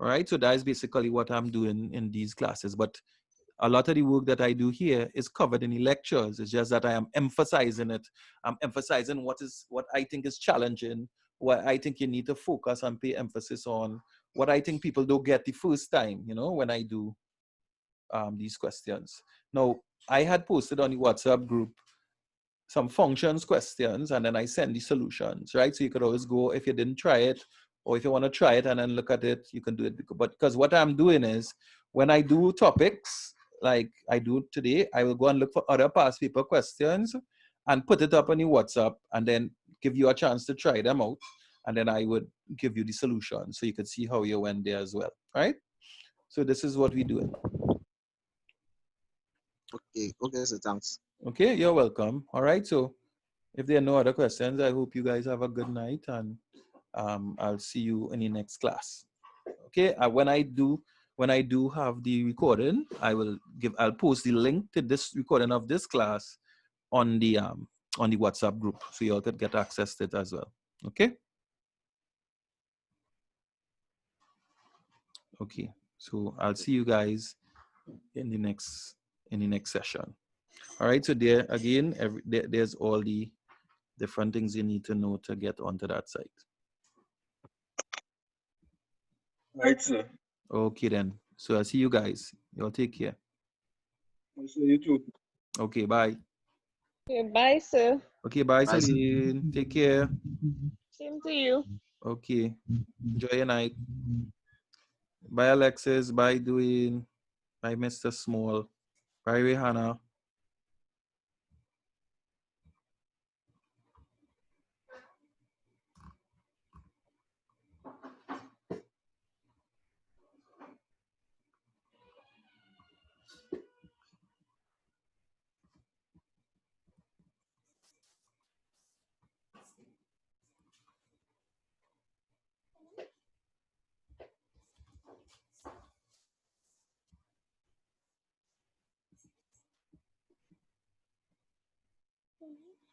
All right, so that is basically what I'm doing in these classes. But a lot of the work that I do here is covered in the lectures. It's just that I am emphasizing it. I'm emphasizing what I think is challenging, what I think you need to focus and pay emphasis on, what I think people don't get the first time, when I do these questions. Now, I had posted on the WhatsApp group some functions questions, and then I send the solutions, right? So you could always go, if you didn't try it, or if you want to try it and then look at it, you can do it. But because what I'm doing is, when I do topics like I do today, I will go and look for other past paper questions and put it up on the WhatsApp, and then give you a chance to try them out. And then I would give you the solution so you could see how you went there as well, right? So this is what we're doing. Okay, so thanks. Okay, you're welcome. All right, so if there are no other questions, I hope you guys have a good night, and I'll see you in the next class. Okay, when I do have the recording, I'll post the link to this recording of this class on the WhatsApp group, so you all could get access to it as well. Okay. Okay, so I'll see you guys in the next session. All right, so there again, there's all the different things you need to know to get onto that site. Right, sir. Okay then. So I'll see you guys. Y'all take care. So you too. Okay, bye. Okay, bye, sir. Okay, bye, Bye, sir. Celine. Take care. Same to you. Okay. Enjoy your night. Bye, Alexis. Bye, Dwayne. Bye, Mr. Small. Bye, Rihanna. Mhm.